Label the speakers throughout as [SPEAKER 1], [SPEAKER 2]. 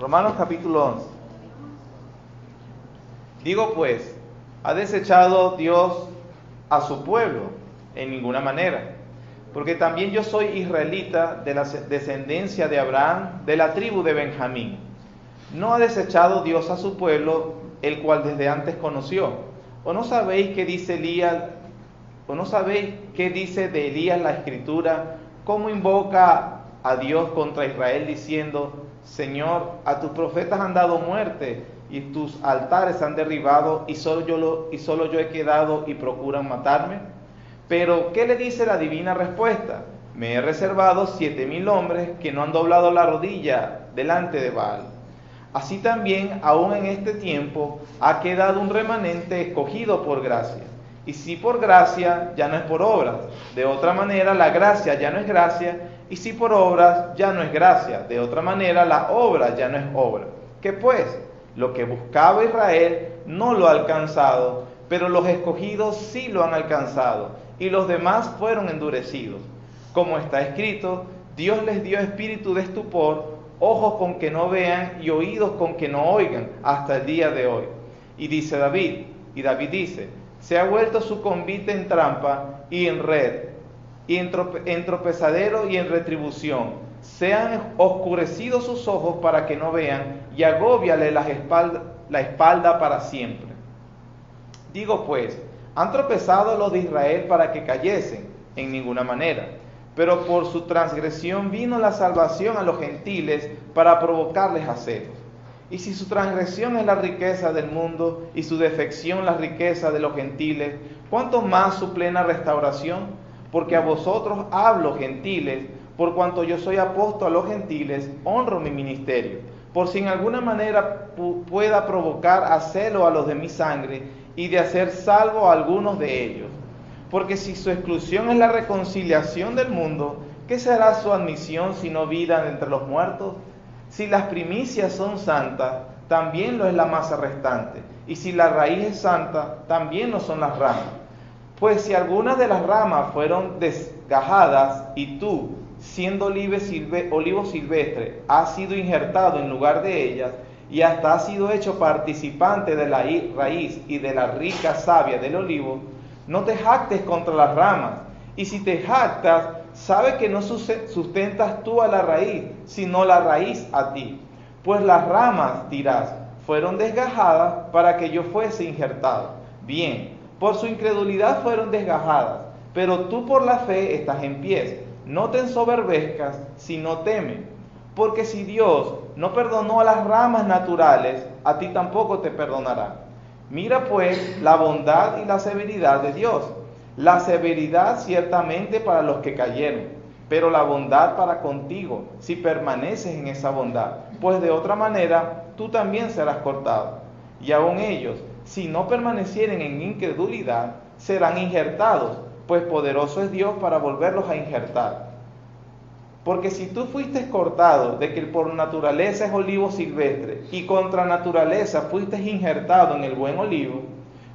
[SPEAKER 1] Romanos capítulo 11. Digo pues, ¿ha desechado Dios a su pueblo? En ninguna manera. Porque también yo soy israelita de la descendencia de Abraham, de la tribu de Benjamín. ¿No ha desechado Dios a su pueblo, el cual desde antes conoció? ¿O no sabéis qué dice Elías? ¿O no sabéis qué dice de Elías la Escritura? ¿Cómo invoca a Dios contra Israel diciendo: Señor, a tus profetas han dado muerte y tus altares han derribado y solo yo he quedado y procuran matarme? Pero ¿qué le dice la divina respuesta? Me he reservado 7,000 hombres que no han doblado la rodilla delante de Baal. Así también, aún en este tiempo, ha quedado un remanente escogido por gracia. Y si por gracia, ya no es por obras. De otra manera, la gracia ya no es gracia. Y si por obras, ya no es gracia. De otra manera, la obra ya no es obra. ¿Qué pues? Lo que buscaba Israel no lo ha alcanzado, pero los escogidos sí lo han alcanzado, y los demás fueron endurecidos. Como está escrito, Dios les dio espíritu de estupor, ojos con que no vean y oídos con que no oigan, hasta el día de hoy. Y David dice, se ha vuelto su convite en trampa y en red, y en tropezadero y en retribución. Sean oscurecidos sus ojos para que no vean, y agóbiale la espalda para siempre. Digo pues, ¿han tropezado los de Israel para que cayesen? En ninguna manera. Pero por su transgresión vino la salvación a los gentiles para provocarles a celos. Y si su transgresión es la riqueza del mundo y su defección la riqueza de los gentiles, ¿cuánto más su plena restauración? Porque a vosotros hablo, gentiles, por cuanto yo soy apóstol a los gentiles, honro mi ministerio, por si en alguna manera pueda provocar a celo a los de mi sangre y de hacer salvo a algunos de ellos. Porque si su exclusión es la reconciliación del mundo, ¿qué será su admisión sino vida entre los muertos? Si las primicias son santas, también lo es la masa restante. Y si la raíz es santa, también lo son las ramas. Pues si algunas de las ramas fueron desgajadas, y tú, siendo olivo silvestre, has sido injertado en lugar de ellas, y hasta has sido hecho participante de la raíz y de la rica savia del olivo, no te jactes contra las ramas. Y si te jactas, sabe que no sustentas tú a la raíz, sino la raíz a ti. Pues las ramas, dirás, fueron desgajadas para que yo fuese injertado. Bien, por su incredulidad fueron desgajadas, pero tú por la fe estás en pie. No te ensoberbezcas, sino teme. Porque si Dios no perdonó a las ramas naturales, a ti tampoco te perdonará. Mira pues la bondad y la severidad de Dios. La severidad ciertamente para los que cayeron, pero la bondad para contigo, si permaneces en esa bondad, pues de otra manera tú también serás cortado. Y aun ellos, si no permanecieren en incredulidad, serán injertados, pues poderoso es Dios para volverlos a injertar. Porque si tú fuiste cortado de que por naturaleza es olivo silvestre, y contra naturaleza fuiste injertado en el buen olivo,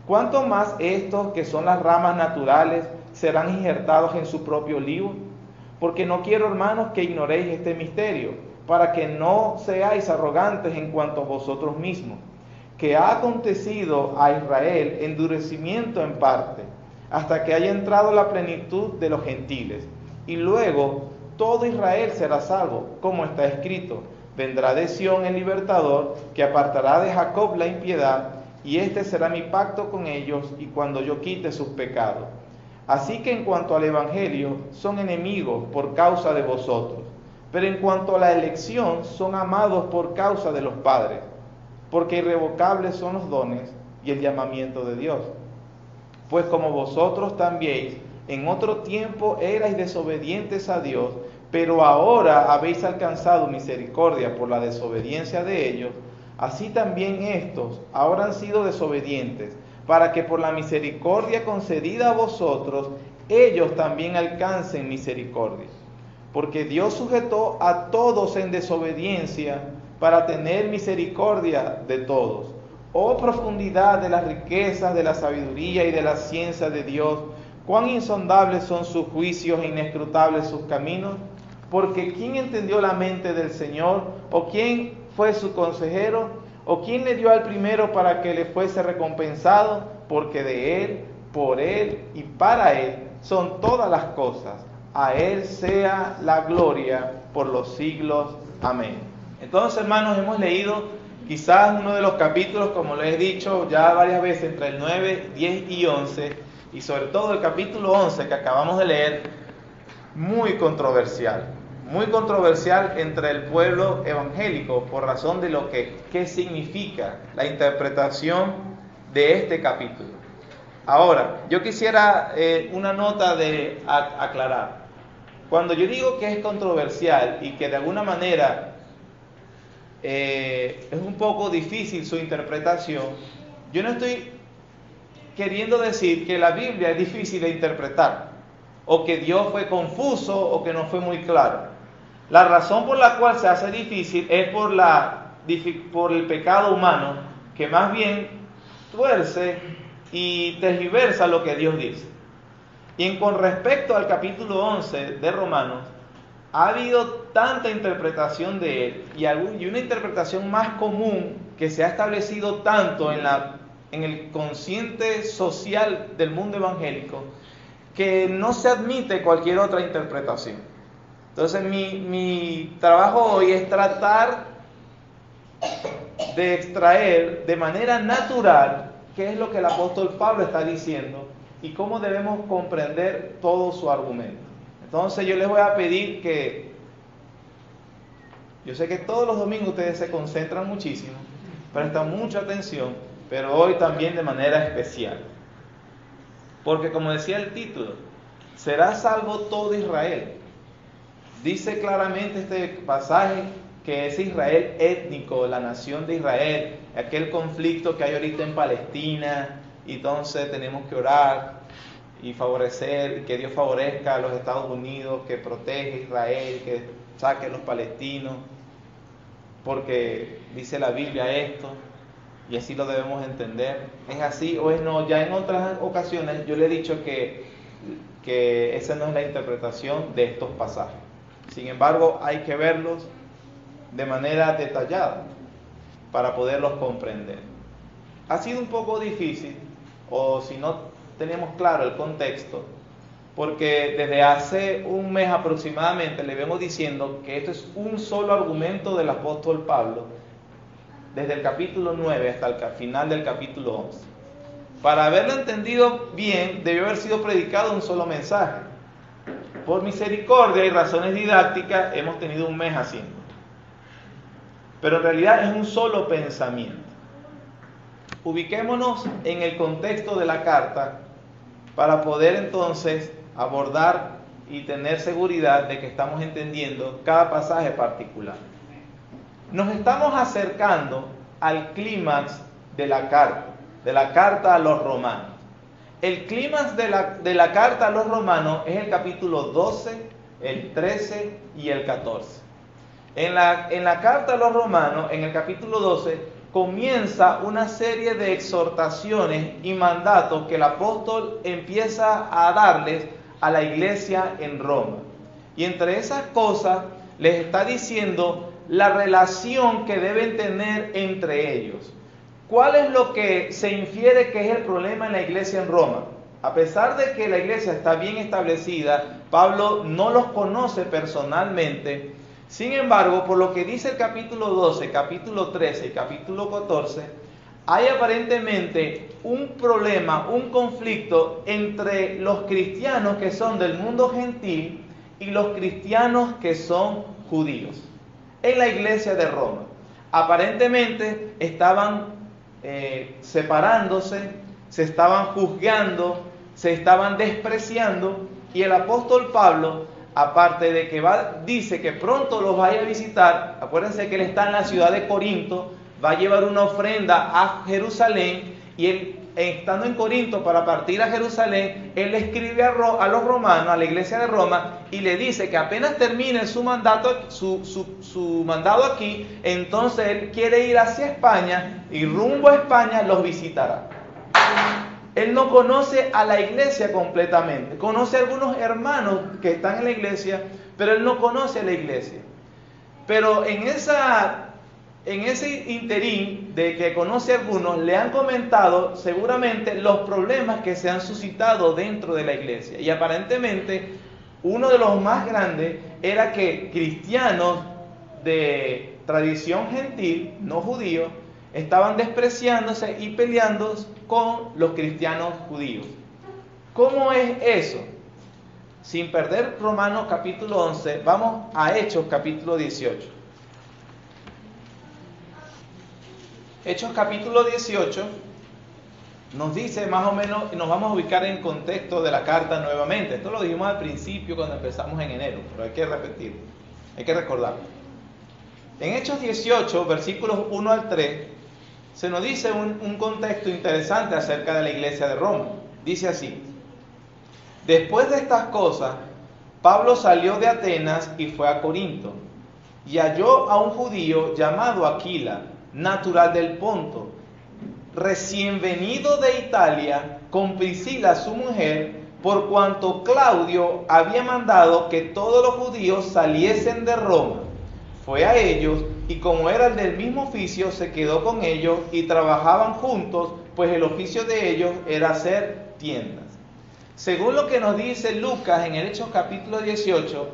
[SPEAKER 1] ¿cuánto más estos que son las ramas naturales serán injertados en su propio olivo? Porque no quiero, hermanos, que ignoréis este misterio, para que no seáis arrogantes en cuanto a vosotros mismos, que ha acontecido a Israel endurecimiento en parte, hasta que haya entrado la plenitud de los gentiles, y luego todo Israel será salvo, como está escrito, vendrá de Sión el libertador, que apartará de Jacob la impiedad, y este será mi pacto con ellos, y cuando yo quite sus pecados. Así que en cuanto al Evangelio, son enemigos por causa de vosotros, pero en cuanto a la elección, son amados por causa de los padres, porque irrevocables son los dones y el llamamiento de Dios. Pues como vosotros también en otro tiempo erais desobedientes a Dios, pero ahora habéis alcanzado misericordia por la desobediencia de ellos, así también estos ahora han sido desobedientes, para que por la misericordia concedida a vosotros, ellos también alcancen misericordia. Porque Dios sujetó a todos en desobediencia para tener misericordia de todos. Oh profundidad de las riquezas, de la sabiduría y de la ciencia de Dios, cuán insondables son sus juicios e inescrutables sus caminos. Porque ¿quién entendió la mente del Señor? ¿O quién fue su consejero? ¿O quién le dio al primero para que le fuese recompensado? Porque de Él, por Él y para Él son todas las cosas. A Él sea la gloria por los siglos. Amén. Entonces, hermanos, hemos leído quizás uno de los capítulos, como les he dicho ya varias veces, entre el 9, 10 y 11, y sobre todo el capítulo 11 que acabamos de leer, muy controversial entre el pueblo evangélico por razón de lo que qué significa la interpretación de este capítulo. Ahora, yo quisiera una nota de aclarar. Cuando yo digo que es controversial y que de alguna manera es un poco difícil su interpretación, yo no estoy queriendo decir que la Biblia es difícil de interpretar, o que Dios fue confuso, o que no fue muy claro. La razón por la cual se hace difícil es por el pecado humano, que más bien tuerce y tergiversa lo que Dios dice. Y con respecto al capítulo 11 de Romanos, ha habido tanta interpretación de él y una interpretación más común que se ha establecido tanto en el consciente social del mundo evangélico, que no se admite cualquier otra interpretación. Entonces mi trabajo hoy es tratar de extraer de manera natural qué es lo que el apóstol Pablo está diciendo y cómo debemos comprender todo su argumento. Entonces yo les voy a pedir que, yo sé que todos los domingos ustedes se concentran muchísimo, prestan mucha atención, pero hoy también de manera especial. Porque como decía el título, será salvo todo Israel. Dice claramente este pasaje que es Israel étnico, la nación de Israel, aquel conflicto que hay ahorita en Palestina, y entonces tenemos que orar y favorecer, que Dios favorezca a los Estados Unidos, que protege a Israel, que saque a los palestinos, porque dice la Biblia esto, y así lo debemos entender. ¿Es así o es no? Ya en otras ocasiones yo le he dicho que esa no es la interpretación de estos pasajes. Sin embargo, hay que verlos de manera detallada para poderlos comprender. Ha sido un poco difícil, o si no tenemos claro el contexto, porque desde hace un mes aproximadamente le vengo diciendo que esto es un solo argumento del apóstol Pablo, desde el capítulo 9 hasta el final del capítulo 11. Para haberlo entendido bien, debió haber sido predicado un solo mensaje. Por misericordia y razones didácticas hemos tenido un mes haciendo. Pero en realidad es un solo pensamiento. Ubiquémonos en el contexto de la carta para poder entonces abordar y tener seguridad de que estamos entendiendo cada pasaje particular. Nos estamos acercando al clímax de la carta a los romanos. El clímax de la carta a los romanos es el capítulo 12, el 13 y el 14. En la carta a los romanos, en el capítulo 12, comienza una serie de exhortaciones y mandatos que el apóstol empieza a darles a la iglesia en Roma. Y entre esas cosas les está diciendo la relación que deben tener entre ellos. ¿Cuál es lo que se infiere que es el problema en la iglesia en Roma? A pesar de que la iglesia está bien establecida, Pablo no los conoce personalmente. Sin embargo, por lo que dice el capítulo 12, capítulo 13 y capítulo 14, hay aparentemente un problema, un conflicto entre los cristianos que son del mundo gentil y los cristianos que son judíos en la iglesia de Roma. Aparentemente estaban separándose, se estaban juzgando, se estaban despreciando, y el apóstol Pablo, aparte de que dice que pronto los vaya a visitar, acuérdense que él está en la ciudad de Corinto, va a llevar una ofrenda a Jerusalén, y él, estando en Corinto para partir a Jerusalén, él le escribe a los romanos, a la iglesia de Roma, y le dice que apenas termine su mandato, su mandado aquí, entonces él quiere ir hacia España, y rumbo a España los visitará. Él no conoce a la iglesia completamente, conoce a algunos hermanos que están en la iglesia, pero él no conoce a la iglesia. Pero en esa en ese interín de que conoce a algunos, le han comentado seguramente los problemas que se han suscitado dentro de la iglesia. Y aparentemente uno de los más grandes era que cristianos de tradición gentil, no judíos, estaban despreciándose y peleando con los cristianos judíos. ¿Cómo es eso? Sin perder Romanos capítulo 11, vamos a Hechos capítulo 18. Hechos capítulo 18 nos dice más o menos, y nos vamos a ubicar en contexto de la carta nuevamente. Esto lo dijimos al principio cuando empezamos en enero, pero hay que repetirlo, hay que recordarlo. En Hechos 18, versículos 1 al 3, se nos dice un contexto interesante acerca de la iglesia de Roma. Dice así: después de estas cosas, Pablo salió de Atenas y fue a Corinto, y halló a un judío llamado Aquila, natural del Ponto, recién venido de Italia, con Priscila su mujer, por cuanto Claudio había mandado que todos los judíos saliesen de Roma. Fue a ellos, y como eran del mismo oficio, se quedó con ellos y trabajaban juntos, pues el oficio de ellos era hacer tiendas. Según lo que nos dice Lucas en el Hechos capítulo 18,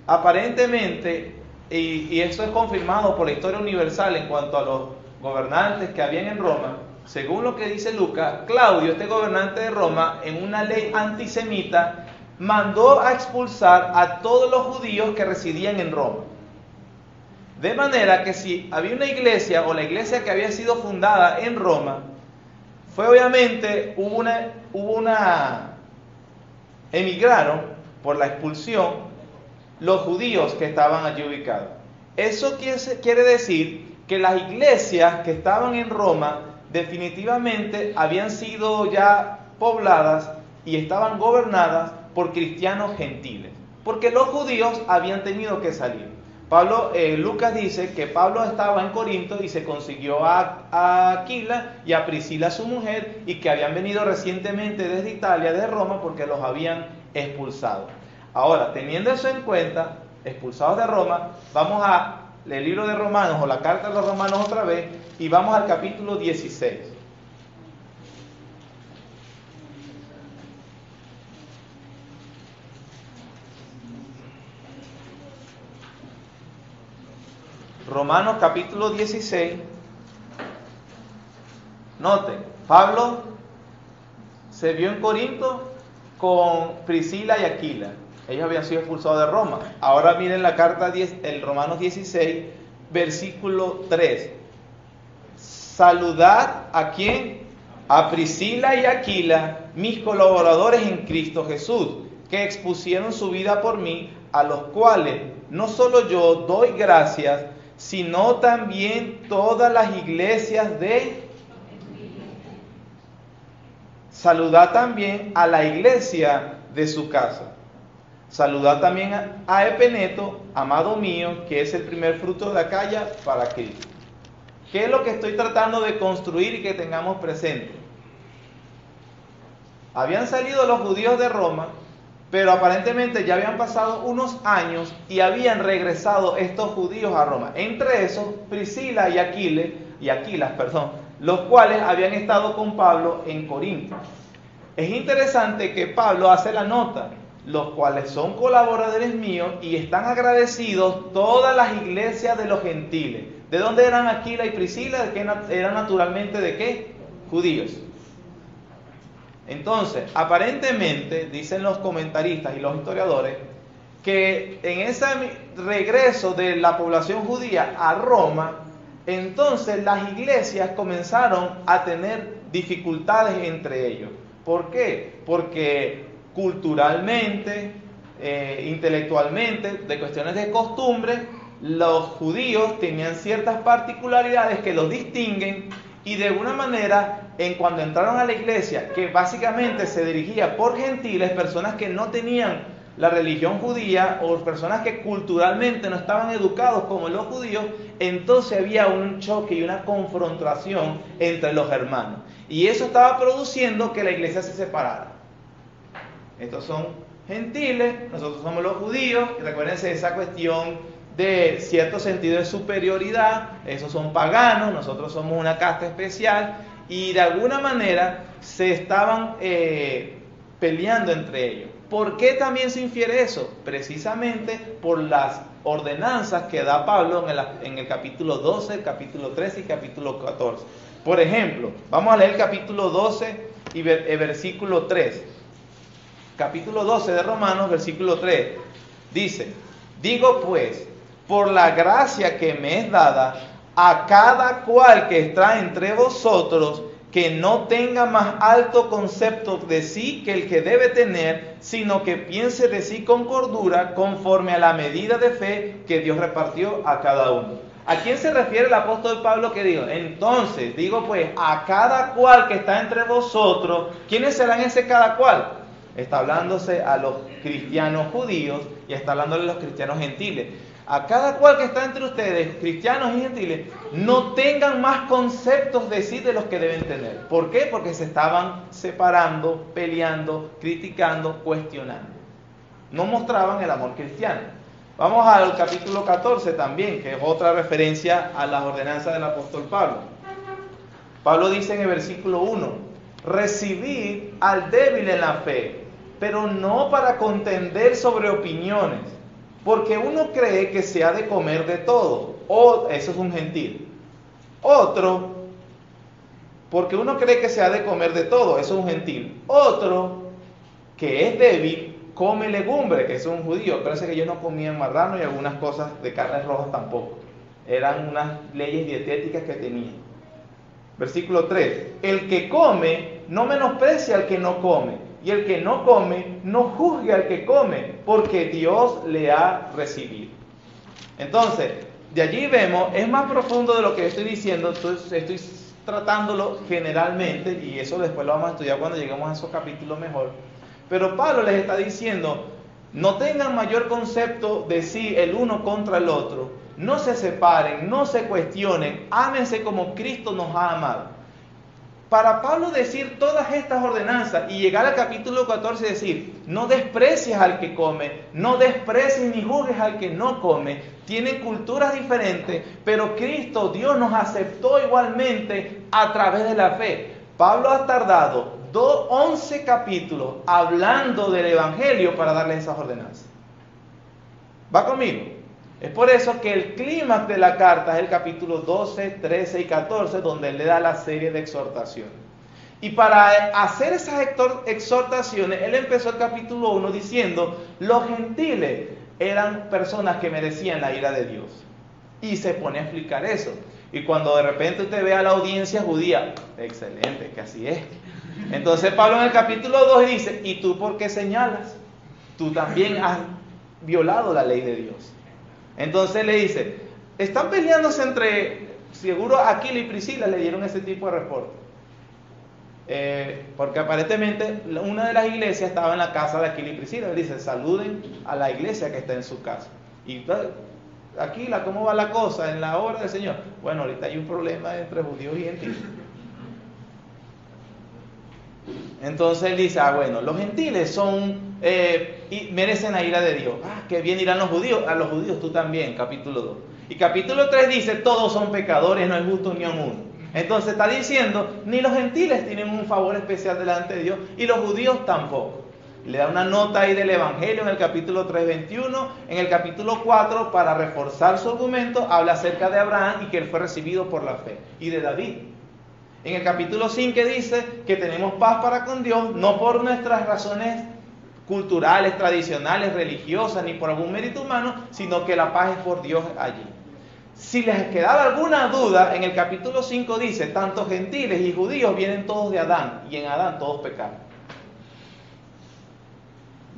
[SPEAKER 1] aparentemente, y esto es confirmado por la historia universal en cuanto a los gobernantes que habían en Roma, según lo que dice Lucas, Claudio, este gobernante de Roma, en una ley antisemita, mandó a expulsar a todos los judíos que residían en Roma. De manera que si había una iglesia o la iglesia que había sido fundada en Roma, fue obviamente, emigraron por la expulsión los judíos que estaban allí ubicados. Eso quiere decir que las iglesias que estaban en Roma definitivamente habían sido ya pobladas y estaban gobernadas por cristianos gentiles, porque los judíos habían tenido que salir. Lucas dice que Pablo estaba en Corinto y se consiguió a Aquila y a Priscila su mujer, y que habían venido recientemente desde Italia, de Roma, porque los habían expulsado. Ahora, teniendo eso en cuenta, expulsados de Roma, vamos al libro de Romanos o la carta de los Romanos otra vez, y vamos al capítulo 16. Romanos capítulo 16. Noten, Pablo se vio en Corinto con Priscila y Aquila. Ellos habían sido expulsados de Roma. Ahora miren la carta 10, el Romanos 16, versículo 3. Saludad ¿a quién? A Priscila y Aquila, mis colaboradores en Cristo Jesús, que expusieron su vida por mí, a los cuales no solo yo doy gracias, sino también todas las iglesias de... Saludad también a la iglesia de su casa. Saludad también a Epeneto, amado mío, que es el primer fruto de Acaya para Cristo. ¿Qué es lo que estoy tratando de construir y que tengamos presente? Habían salido los judíos de Roma, pero aparentemente ya habían pasado unos años y habían regresado estos judíos a Roma. Entre esos, Priscila y Aquilas, los cuales habían estado con Pablo en Corinto. Es interesante que Pablo hace la nota, los cuales son colaboradores míos y están agradecidos todas las iglesias de los gentiles. ¿De dónde eran Aquila y Priscila? Eran naturalmente ¿de qué? Judíos. Entonces, aparentemente, dicen los comentaristas y los historiadores, que en ese regreso de la población judía a Roma, entonces las iglesias comenzaron a tener dificultades entre ellos. ¿Por qué? Porque culturalmente, intelectualmente, de cuestiones de costumbre, los judíos tenían ciertas particularidades que los distinguen, y de alguna manera, cuando entraron a la iglesia, que básicamente se dirigía por gentiles, personas que no tenían la religión judía o personas que culturalmente no estaban educados como los judíos, entonces había un choque y una confrontación entre los hermanos. Y eso estaba produciendo que la iglesia se separara. Estos son gentiles, nosotros somos los judíos, y recuérdense esa cuestión de cierto sentido de superioridad. Esos son paganos, nosotros somos una casta especial, y de alguna manera se estaban peleando entre ellos. ¿Por qué también se infiere eso? Precisamente por las ordenanzas que da Pablo en el capítulo 12, el capítulo 13 y capítulo 14. Por ejemplo, vamos a leer el capítulo 12 y versículo 3. Capítulo 12 de Romanos, versículo 3. Dice: digo pues, por la gracia que me es dada, a cada cual que está entre vosotros, que no tenga más alto concepto de sí que el que debe tener, sino que piense de sí con cordura, conforme a la medida de fe que Dios repartió a cada uno. ¿A quién se refiere el apóstol Pablo que dijo? Entonces, digo pues, a cada cual que está entre vosotros. ¿Quiénes serán ese cada cual? Está hablándose a los cristianos judíos y está hablándole a los cristianos gentiles. A cada cual que está entre ustedes, cristianos y gentiles, no tengan más conceptos de sí de los que deben tener. ¿Por qué? Porque se estaban separando, peleando, criticando, cuestionando. No mostraban el amor cristiano. Vamos al capítulo 14 también, que es otra referencia a las ordenanzas del apóstol Pablo. Pablo dice en el versículo 1: recibid al débil en la fe, pero no para contender sobre opiniones, porque uno cree que se ha de comer de todo. Eso es un gentil. Otro, porque uno cree que se ha de comer de todo. Eso es un gentil. Otro, que es débil, come legumbre, que es un judío. Parece que ellos no comían marrano y algunas cosas de carnes rojas tampoco. Eran unas leyes dietéticas que tenían. Versículo 3. El que come no menosprecia al que no come, y el que no come no juzgue al que come, porque Dios le ha recibido. Entonces, de allí vemos, es más profundo de lo que estoy diciendo. Entonces, estoy tratándolo generalmente, y eso después lo vamos a estudiar cuando lleguemos a esos capítulos mejor. Pero Pablo les está diciendo: no tengan mayor concepto de sí el uno contra el otro, no se separen, no se cuestionen, ámense como Cristo nos ha amado. Para Pablo decir todas estas ordenanzas y llegar al capítulo 14 y decir: no desprecies al que come, no desprecies ni juzgues al que no come, tienen culturas diferentes, pero Cristo, Dios, nos aceptó igualmente a través de la fe. Pablo ha tardado 11 capítulos hablando del Evangelio para darles esas ordenanzas. ¿Va conmigo? Es por eso que el clímax de la carta es el capítulo 12, 13 y 14, donde él le da la serie de exhortaciones. Y para hacer esas exhortaciones, él empezó el capítulo 1 diciendo: los gentiles eran personas que merecían la ira de Dios. Y se pone a explicar eso. Y cuando de repente usted ve a la audiencia judía, excelente, que así es. Entonces Pablo en el capítulo 2 dice: ¿y tú por qué señalas? Tú también has violado la ley de Dios. Entonces le dice: están peleándose entre, seguro Aquila y Priscila le dieron ese tipo de reporte. Porque aparentemente una de las iglesias estaba en la casa de Aquila y Priscila. Él dice: saluden a la iglesia que está en su casa. Y Aquila, ¿cómo va la cosa en la obra del Señor? Bueno, ahorita hay un problema entre judíos y gentiles. Entonces él dice: bueno, los gentiles son y merecen la ira de Dios. Que bien irán los judíos. A los judíos tú también, capítulo 2. Y capítulo 3 dice: todos son pecadores, no hay justo ni a uno. Entonces está diciendo: ni los gentiles tienen un favor especial delante de Dios, y los judíos tampoco. Le da una nota ahí del Evangelio en el capítulo 3, 21. En el capítulo 4, para reforzar su argumento, habla acerca de Abraham y que él fue recibido por la fe, y de David. En el capítulo 5 dice que tenemos paz para con Dios, no por nuestras razones culturales, tradicionales, religiosas, ni por algún mérito humano, sino que la paz es por Dios allí. Si les quedaba alguna duda, en el capítulo 5 dice: tanto gentiles y judíos vienen todos de Adán, y en Adán todos pecaron.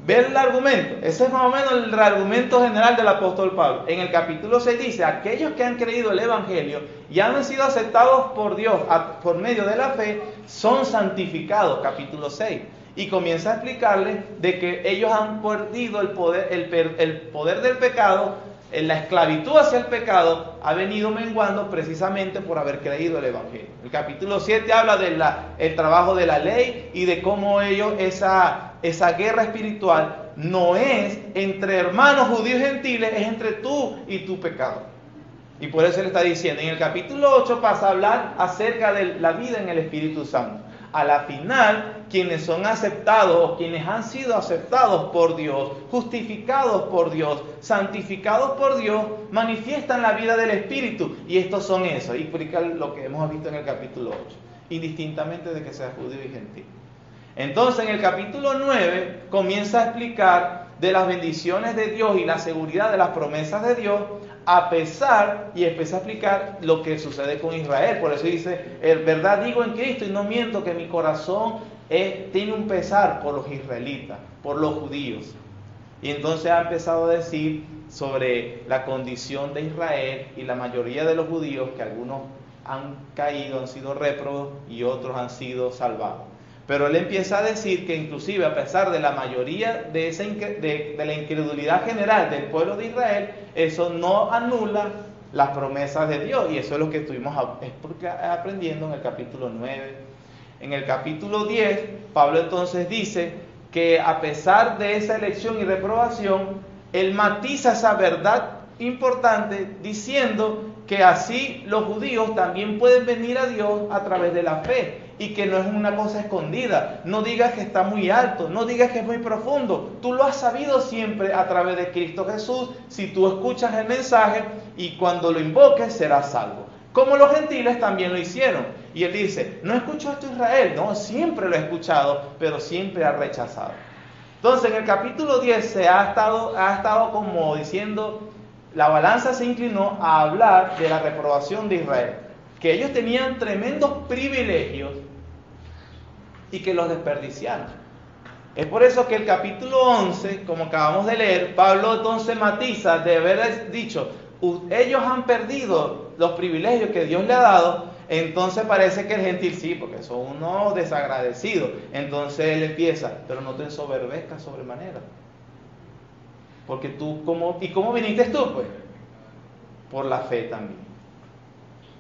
[SPEAKER 1] ¿Ven el argumento? Ese es más o menos el argumento general del apóstol Pablo. En el capítulo 6 dice: aquellos que han creído el Evangelio y han sido aceptados por Dios por medio de la fe, son santificados, capítulo 6. Y comienza a explicarles de que ellos han perdido el poder del pecado la esclavitud hacia el pecado ha venido menguando precisamente por haber creído el Evangelio. El capítulo 7 habla del trabajo de la ley y de cómo esa guerra espiritual no es entre hermanos judíos y gentiles, es entre tú y tu pecado. Y por eso él está diciendo, en el capítulo 8 pasa a hablar acerca de la vida en el Espíritu Santo. A la final, quienes son aceptados o quienes han sido aceptados por Dios, justificados por Dios, santificados por Dios, manifiestan la vida del Espíritu. Y estos son eso, y explica lo que hemos visto en el capítulo 8, indistintamente de que sea judío y gentil. Entonces, en el capítulo 9 comienza a explicar de las bendiciones de Dios y la seguridad de las promesas de Dios, a pesar, y empieza a explicar lo que sucede con Israel. Por eso dice, verdad digo en Cristo y no miento, que mi corazón tiene un pesar por los israelitas, por los judíos. Y entonces ha empezado a decir sobre la condición de Israel y la mayoría de los judíos, que algunos han caído, han sido réprobos y otros han sido salvados. Pero él empieza a decir que inclusive a pesar de la mayoría de la incredulidad general del pueblo de Israel, eso no anula las promesas de Dios. Y eso es lo que estuvimos aprendiendo en el capítulo 9. En el capítulo 10, Pablo entonces dice que a pesar de esa elección y reprobación, él matiza esa verdad importante diciendo que así los judíos también pueden venir a Dios a través de la fe. Y que no es una cosa escondida. No digas que está muy alto, no digas que es muy profundo. Tú lo has sabido siempre a través de Cristo Jesús. Si tú escuchas el mensaje y cuando lo invoques serás salvo. Como los gentiles también lo hicieron. Y él dice, no escuchó esto Israel. No, siempre lo he escuchado, pero siempre ha rechazado. Entonces en el capítulo 10 se ha estado como diciendo, la balanza se inclinó a hablar de la reprobación de Israel. Que ellos tenían tremendos privilegios y que los desperdiciaron. Es por eso que el capítulo 11, como acabamos de leer, Pablo entonces matiza de haber dicho, ellos han perdido los privilegios que Dios le ha dado, entonces parece que el gentil sí, porque son unos desagradecidos. Entonces él empieza, pero no te ensoberbezcas sobremanera. Porque tú, ¿y cómo viniste tú? Pues por la fe también.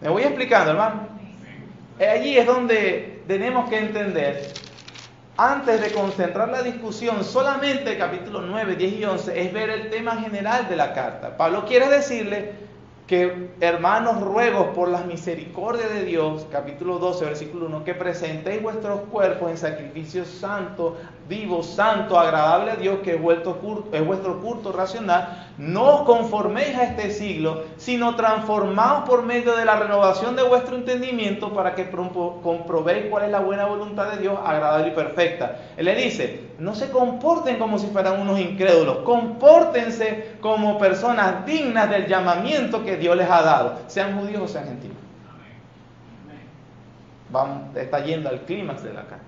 [SPEAKER 1] Me voy explicando, hermano. Allí es donde tenemos que entender, antes de concentrar la discusión solamente el capítulo 9, 10 y 11, es ver el tema general de la carta. Pablo quiere decirle que, hermanos, ruego por las misericordias de Dios, capítulo 12, versículo 1, que presentéis vuestros cuerpos en sacrificio santo, vivo, santo, agradable a Dios, que es vuestro culto racional. No os conforméis a este siglo, sino transformaos por medio de la renovación de vuestro entendimiento, para que comprobéis cuál es la buena voluntad de Dios, agradable y perfecta. Él le dice, no se comporten como si fueran unos incrédulos, compórtense como personas dignas del llamamiento que Dios les ha dado, sean judíos o sean gentiles. Está yendo al clímax de la carta.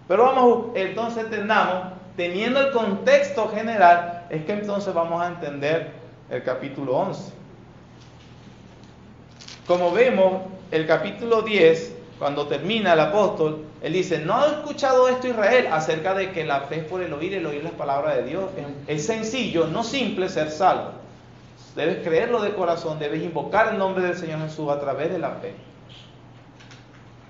[SPEAKER 1] Pero vamos, entonces entendamos, teniendo el contexto general, es que entonces vamos a entender el capítulo 11. Como vemos, el capítulo 10, cuando termina el apóstol, él dice, ¿no ha escuchado esto Israel? Acerca de que la fe es por el oír las palabras de Dios. Es sencillo, no simple ser salvo. Debes creerlo de corazón, debes invocar el nombre del Señor Jesús a través de la fe.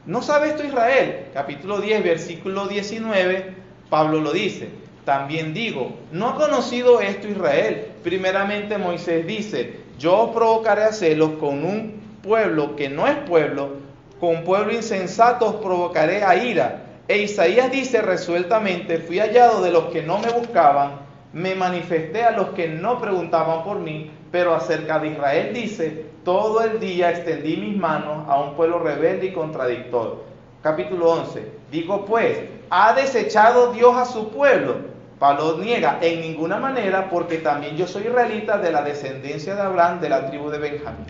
[SPEAKER 1] ¿No sabe esto Israel? Capítulo 10, versículo 19, Pablo lo dice. También digo, ¿no ha conocido esto Israel? Primeramente Moisés dice, yo os provocaré a celos con un pueblo que no es pueblo, con pueblo insensato os provocaré a ira. E Isaías dice resueltamente, fui hallado de los que no me buscaban, me manifesté a los que no preguntaban por mí. Pero acerca de Israel dice, todo el día extendí mis manos a un pueblo rebelde y contradictor. Capítulo 11, digo pues, ¿ha desechado Dios a su pueblo? Pablo niega, en ninguna manera, porque también yo soy israelita de la descendencia de Abraham, de la tribu de Benjamín.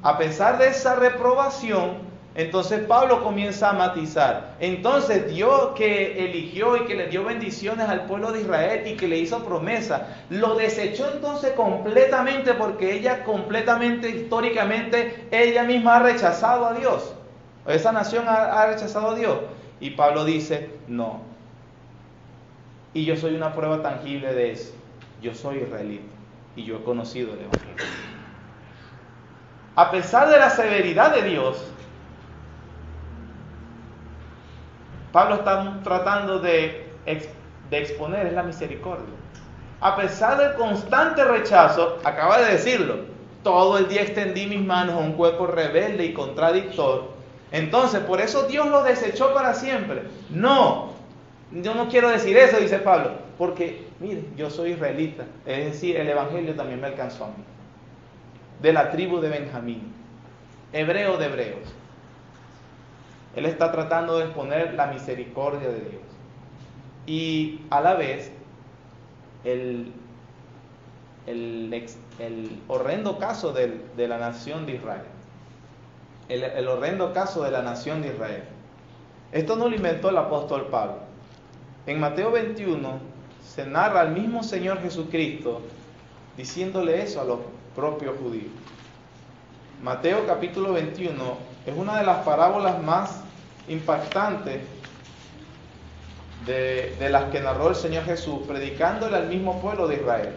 [SPEAKER 1] A pesar de esa reprobación, entonces Pablo comienza a matizar. Entonces Dios, que eligió y que le dio bendiciones al pueblo de Israel y que le hizo promesa, lo desechó entonces completamente, porque ella completamente, históricamente, ella misma ha rechazado a Dios. Esa nación ha rechazado a Dios. Y Pablo dice, no. Y yo soy una prueba tangible de eso. Yo soy israelita. y yo he conocido el Evangelio. A pesar de la severidad de Dios, Pablo está tratando de exponer la misericordia. A pesar del constante rechazo, acaba de decirlo, todo el día extendí mis manos a un cuerpo rebelde y contradictor. Entonces, por eso Dios lo desechó para siempre. No, yo no quiero decir eso, dice Pablo, porque, mire, yo soy israelita, es decir, el Evangelio también me alcanzó a mí, de la tribu de Benjamín, hebreo de hebreos. Él está tratando de exponer la misericordia de Dios y a la vez el horrendo caso de la nación de Israel. El horrendo caso de la nación de Israel. Esto no lo inventó el apóstol Pablo. En Mateo 21 se narra al mismo Señor Jesucristo diciéndole eso a los propios judíos. Mateo capítulo 21 es una de las parábolas más impactantes de las que narró el Señor Jesús, predicándole al mismo pueblo de Israel.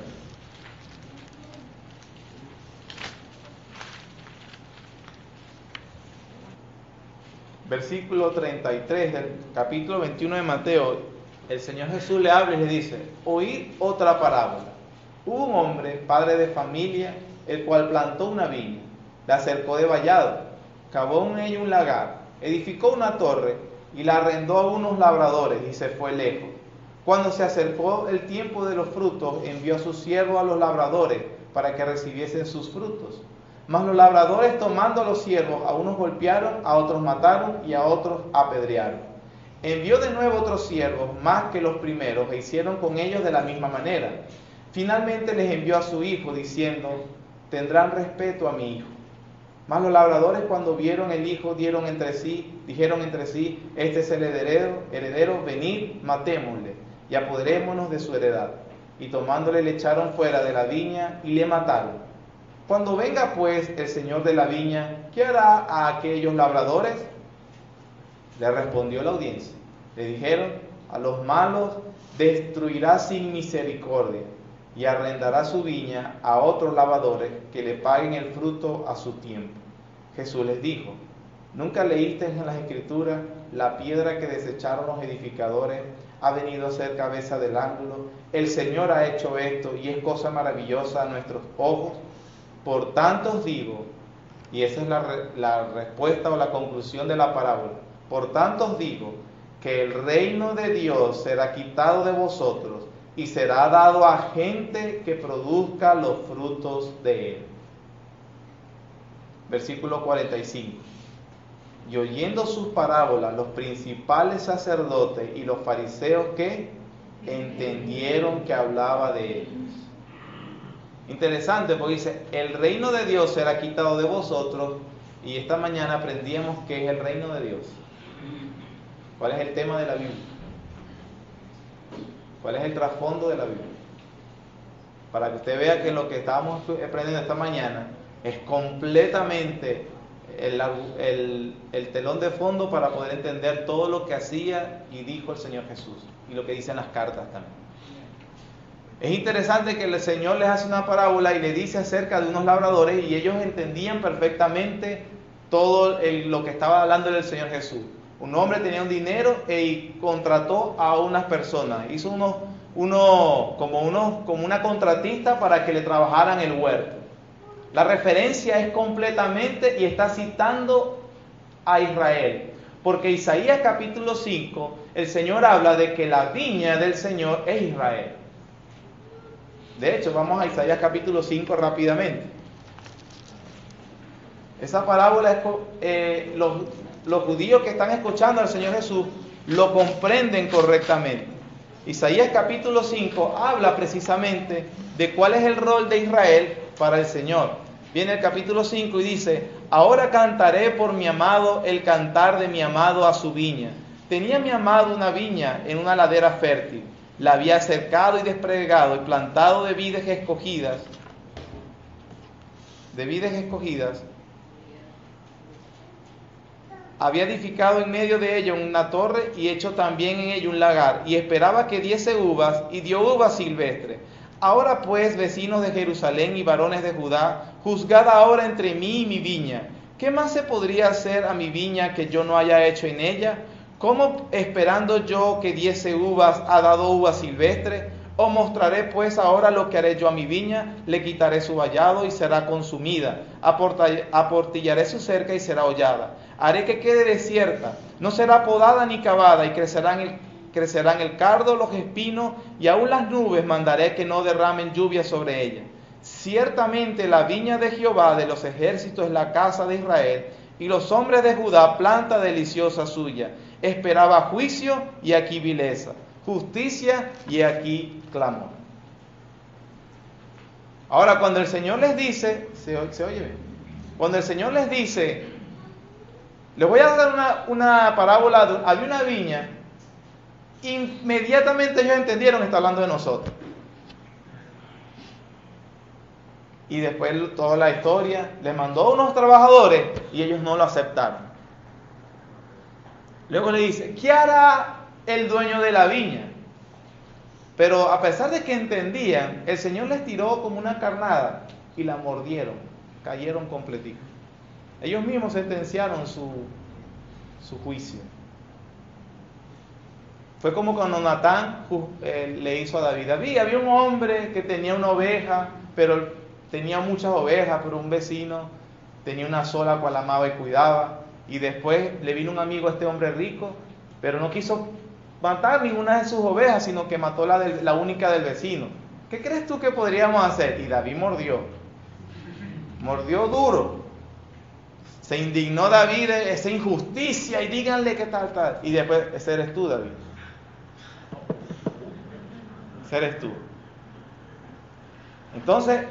[SPEAKER 1] Versículo 33 del capítulo 21 de Mateo, el Señor Jesús le habla y le dice: oíd otra parábola. Hubo un hombre, padre de familia, el cual plantó una viña, la cercó de vallado, cavó en ella un lagar, edificó una torre y la arrendó a unos labradores y se fue lejos. Cuando se acercó el tiempo de los frutos, envió a sus siervos a los labradores para que recibiesen sus frutos. Mas los labradores, tomando a los siervos, a unos golpearon, a otros mataron y a otros apedrearon. Envió de nuevo otros siervos, más que los primeros, e hicieron con ellos de la misma manera. Finalmente les envió a su hijo, diciendo: tendrán respeto a mi hijo. Mas los labradores, cuando vieron el hijo, dijeron entre sí: este es el heredero, venid, matémosle, y apoderémonos de su heredad. Y tomándole le echaron fuera de la viña y le mataron. Cuando venga pues el señor de la viña, ¿qué hará a aquellos labradores? Le respondió la audiencia. Le dijeron: a los malos destruirá sin misericordia, y arrendará su viña a otros labradores que le paguen el fruto a su tiempo. Jesús les dijo: ¿nunca leísteis en las Escrituras: la piedra que desecharon los edificadores ha venido a ser cabeza del ángulo? El Señor ha hecho esto, y es cosa maravillosa a nuestros ojos. Por tanto os digo, y esa es la respuesta o la conclusión de la parábola, por tanto os digo que el reino de Dios será quitado de vosotros y será dado a gente que produzca los frutos de él. Versículo 45. Y oyendo sus parábolas, los principales sacerdotes y los fariseos, ¿qué? Entendieron que hablaba de ellos. Interesante, porque dice: el reino de Dios será quitado de vosotros, y esta mañana aprendíamos qué es el reino de Dios. ¿Cuál es el tema de la Biblia? ¿Cuál es el trasfondo de la Biblia? Para que usted vea que lo que estábamos aprendiendo esta mañana es completamente el telón de fondo para poder entender todo lo que hacía y dijo el Señor Jesús, y lo que dicen las cartas también. Es interesante que el Señor les hace una parábola y le dice acerca de unos labradores, y ellos entendían perfectamente todo lo que estaba hablando el Señor Jesús. Un hombre tenía un dinero y contrató a unas personas, hizo como una contratista para que le trabajaran el huerto. La referencia es completamente, y está citando a Israel, porque Isaías capítulo 5, el Señor habla de que la viña del Señor es Israel. De hecho, vamos a Isaías capítulo 5 rápidamente. Esa parábola es los judíos que están escuchando al Señor Jesús lo comprenden correctamente. Isaías capítulo 5 habla precisamente de cuál es el rol de Israel para el Señor. Viene el capítulo 5 y dice: ahora cantaré por mi amado el cantar de mi amado a su viña. Tenía mi amado una viña en una ladera fértil. La había cercado y desplegado y plantado de vides escogidas. Había edificado en medio de ella una torre y hecho también en ella un lagar, y esperaba que diese uvas, y dio uvas silvestres. Ahora pues, vecinos de Jerusalén y varones de Judá, juzgad ahora entre mí y mi viña. ¿Qué más se podría hacer a mi viña que yo no haya hecho en ella? ¿Cómo esperando yo que diese uvas ha dado uvas silvestres? ¿O mostraré pues ahora lo que haré yo a mi viña? Le quitaré su vallado y será consumida. Aportillaré su cerca y será hollada. Haré que quede desierta. No será podada ni cavada y crecerán el cardo, los espinos y aún las nubes mandaré que no derramen lluvia sobre ella. Ciertamente la viña de Jehová de los ejércitos es la casa de Israel, y los hombres de Judá planta deliciosa suya. Esperaba juicio y aquí vileza, justicia y aquí clamor. Ahora cuando el Señor les dice, ¿se oye bien? Cuando el Señor les dice, les voy a dar una parábola, había una viña, inmediatamente ellos entendieron que está hablando de nosotros. Y después toda la historia, les mandó unos trabajadores y ellos no lo aceptaron. Luego le dice, ¿qué hará el dueño de la viña? Pero a pesar de que entendían, el Señor les tiró como una carnada y la mordieron, cayeron completitos. Ellos mismos sentenciaron su juicio. Fue como cuando Natán le hizo a David. Había un hombre que tenía una oveja, pero tenía muchas ovejas, pero un vecino tenía una sola cual amaba y cuidaba. Y después le vino un amigo a este hombre rico, pero no quiso matar ninguna de sus ovejas, sino que mató la única del vecino. ¿Qué crees tú que podríamos hacer? Y David mordió duro. Se indignó David de esa injusticia y díganle qué tal. Y después, ese eres tú, David. Ese eres tú. Entonces,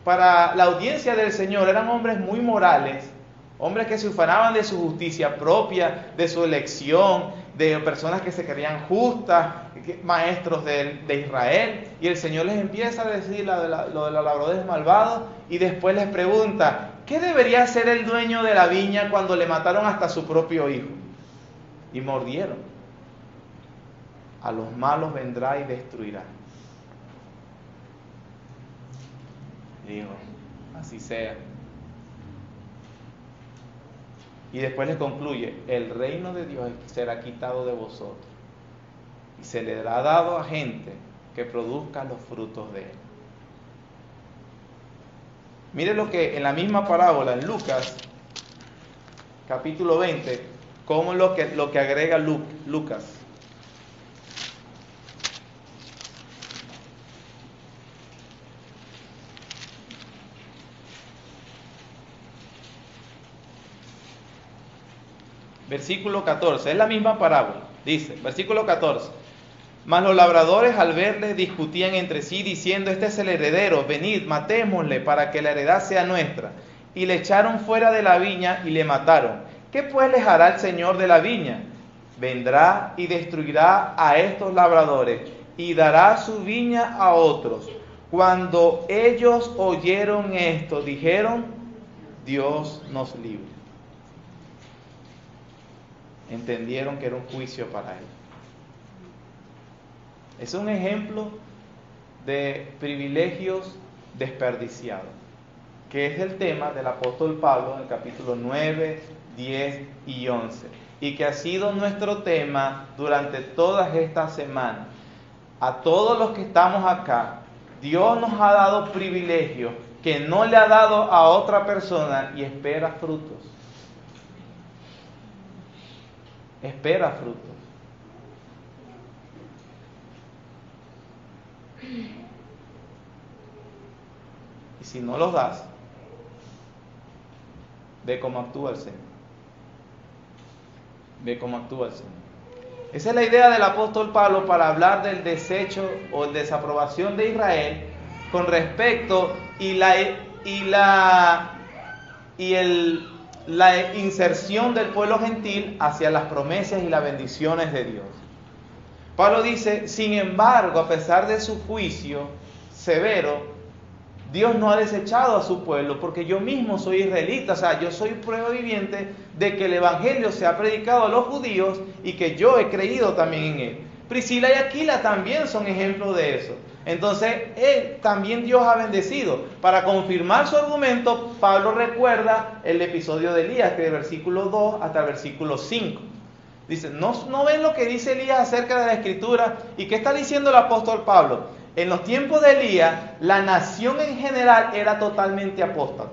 [SPEAKER 1] para la audiencia del Señor eran hombres muy morales, hombres que se ufanaban de su justicia propia, de su elección, de personas que se creían justas, maestros de Israel. Y el Señor les empieza a decir lo de los labradores malvados y después les pregunta, ¿qué debería hacer el dueño de la viña cuando le mataron hasta su propio hijo? Y mordieron. A los malos vendrá y destruirá. Digo, así sea. Y después les concluye, el reino de Dios será quitado de vosotros y se le dará dado a gente que produzca los frutos de él. Mire lo que en la misma parábola en Lucas, capítulo 20, como lo que agrega Lucas. Versículo 14, es la misma parábola. Dice, versículo 14. Mas los labradores al verle discutían entre sí diciendo, este es el heredero, venid, matémosle para que la heredad sea nuestra. Y le echaron fuera de la viña y le mataron. ¿Qué pues les hará el Señor de la viña? Vendrá y destruirá a estos labradores y dará su viña a otros. Cuando ellos oyeron esto, dijeron, Dios nos libre. Entendieron que era un juicio para él. Es un ejemplo de privilegios desperdiciados, que es el tema del apóstol Pablo en el capítulo 9, 10 y 11, y que ha sido nuestro tema durante todas estas semanas. A todos los que estamos acá, Dios nos ha dado privilegios que no le ha dado a otra persona y espera frutos. Espera frutos. Y si no los das, ve cómo actúa el Señor. Ve cómo actúa el Señor. Esa es la idea del apóstol Pablo para hablar del desecho o desaprobación de Israel con respecto la inserción del pueblo gentil hacia las promesas y las bendiciones de Dios. Pablo dice, sin embargo, a pesar de su juicio severo, Dios no ha desechado a su pueblo, porque yo mismo soy israelita, o sea, yo soy prueba viviente de que el evangelio se ha predicado a los judíos y que yo he creído también en él. Priscila y Aquila también son ejemplos de eso. Entonces, también Dios ha bendecido. Para confirmar su argumento, Pablo recuerda el episodio de Elías, que del versículo 2 hasta el versículo 5. Dice, ¿no ven lo que dice Elías acerca de la Escritura? ¿Y qué está diciendo el apóstol Pablo? En los tiempos de Elías, la nación en general era totalmente apóstata.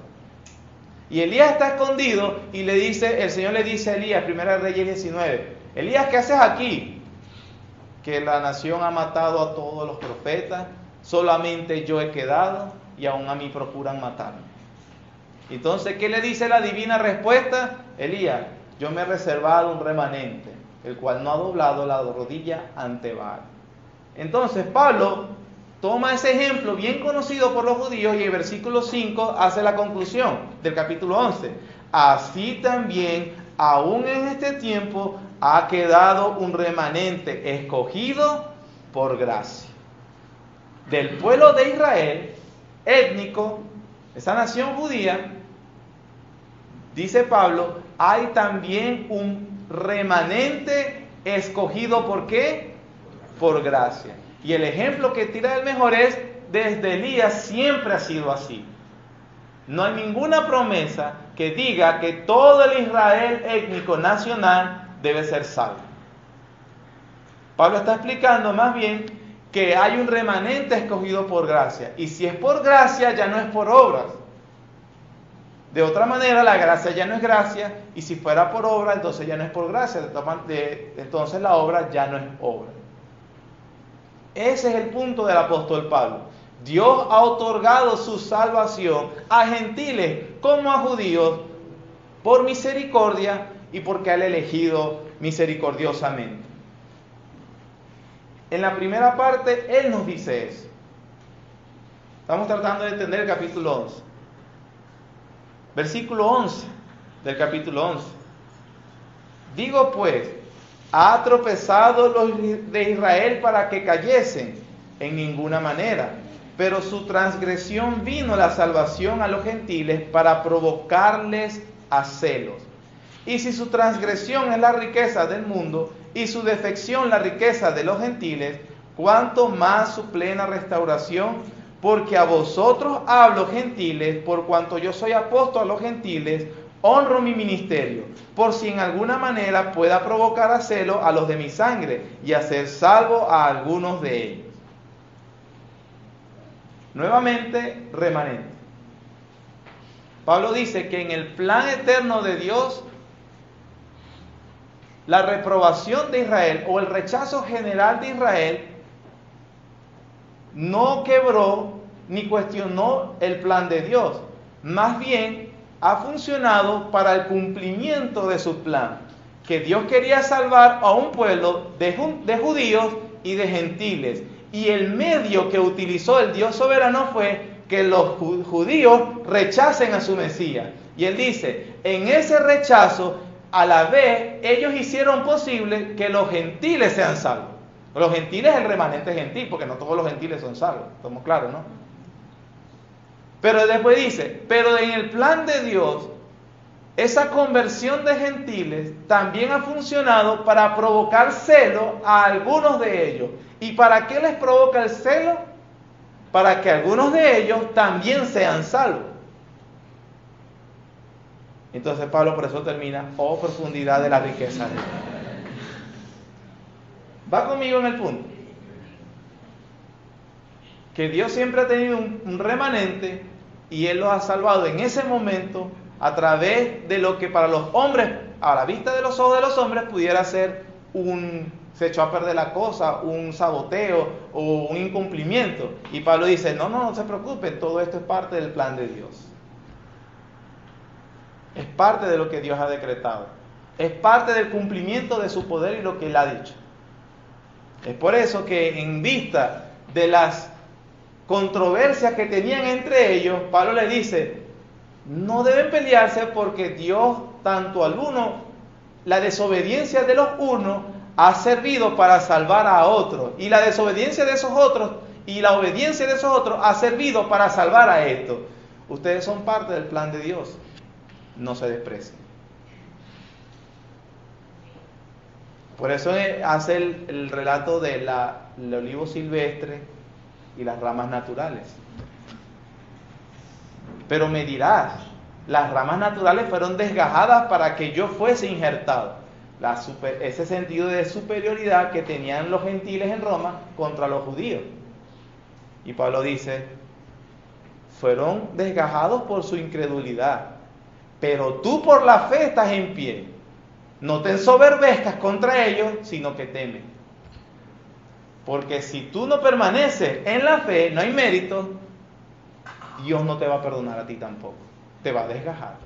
[SPEAKER 1] Y Elías está escondido y el Señor le dice a Elías, 1 Reyes 19, Elías, ¿qué haces aquí? Que la nación ha matado a todos los profetas, solamente yo he quedado y aún a mí procuran matarme. Entonces, ¿qué le dice la divina respuesta? Elías, yo me he reservado un remanente, el cual no ha doblado la rodilla ante Baal. Entonces, Pablo toma ese ejemplo bien conocido por los judíos y en el versículo 5 hace la conclusión del capítulo 11. Así también, aún en este tiempo, ha quedado un remanente escogido por gracia. Del pueblo de Israel, étnico, esa nación judía, dice Pablo, hay también un remanente escogido, ¿por qué? Por gracia. Y el ejemplo que tira el mejor es, desde Elías siempre ha sido así. No hay ninguna promesa que diga que todo el Israel étnico nacional debe ser salvo. Pablo está explicando más bien que hay un remanente escogido por gracia. Y si es por gracia, ya no es por obras. De otra manera, la gracia ya no es gracia. Y si fuera por obra, entonces ya no es por gracia. Entonces la obra ya no es obra. Ese es el punto del apóstol Pablo. Dios ha otorgado su salvación a gentiles como a judíos por misericordia y porque ha elegido misericordiosamente. En la primera parte, Él nos dice eso. Estamos tratando de entender el capítulo 11. Versículo 11 del capítulo 11. Digo pues, ¿ha tropezado los de Israel para que cayesen? En ninguna manera. Pero su transgresión vino la salvación a los gentiles para provocarles a celos. Y si su transgresión es la riqueza del mundo y su defección la riqueza de los gentiles, ¿cuánto más su plena restauración? Porque a vosotros hablo, gentiles, por cuanto yo soy apóstol a los gentiles, honro mi ministerio, por si en alguna manera pueda provocar a celo a los de mi sangre y hacer salvo a algunos de ellos. Nuevamente, remanente. Pablo dice que en el plan eterno de Dios, la reprobación de Israel o el rechazo general de Israel no quebró ni cuestionó el plan de Dios. Más bien, ha funcionado para el cumplimiento de su plan, que Dios quería salvar a un pueblo de judíos y de gentiles. Y el medio que utilizó el Dios soberano fue que los judíos rechacen a su Mesías. Y él dice, en ese rechazo, a la vez, ellos hicieron posible que los gentiles sean salvos. Los gentiles es el remanente gentil, porque no todos los gentiles son salvos, estamos claros, ¿no? Pero después dice, pero en el plan de Dios, esa conversión de gentiles también ha funcionado para provocar celo a algunos de ellos. ¿Y para qué les provoca el celo? Para que algunos de ellos también sean salvos. Entonces Pablo por eso termina, oh profundidad de la riqueza de Dios. Va conmigo en el punto. Que Dios siempre ha tenido un remanente y Él los ha salvado en ese momento a través de lo que para los hombres, a la vista de los ojos de los hombres, pudiera ser se echó a perder la cosa, un saboteo o un incumplimiento. Y Pablo dice, no se preocupen, todo esto es parte del plan de Dios. Es parte de lo que Dios ha decretado. Es parte del cumplimiento de su poder y lo que Él ha dicho. Es por eso que en vista de las controversias que tenían entre ellos, Pablo les dice, no deben pelearse porque Dios, tanto al uno, la desobediencia de los unos ha servido para salvar a otros, y la desobediencia de esos otros y la obediencia de esos otros ha servido para salvar a estos. Ustedes son parte del plan de Dios, no se desprecien. Por eso hace el relato del olivo silvestre y las ramas naturales. Pero me dirás, las ramas naturales fueron desgajadas para que yo fuese injertado. Ese sentido de superioridad que tenían los gentiles en Roma contra los judíos. Y Pablo dice, fueron desgajados por su incredulidad, pero tú por la fe estás en pie. No te ensoberbezcas contra ellos, sino que temes. Porque si tú no permaneces en la fe, no hay mérito, Dios no te va a perdonar a ti tampoco. Te va a desgajar.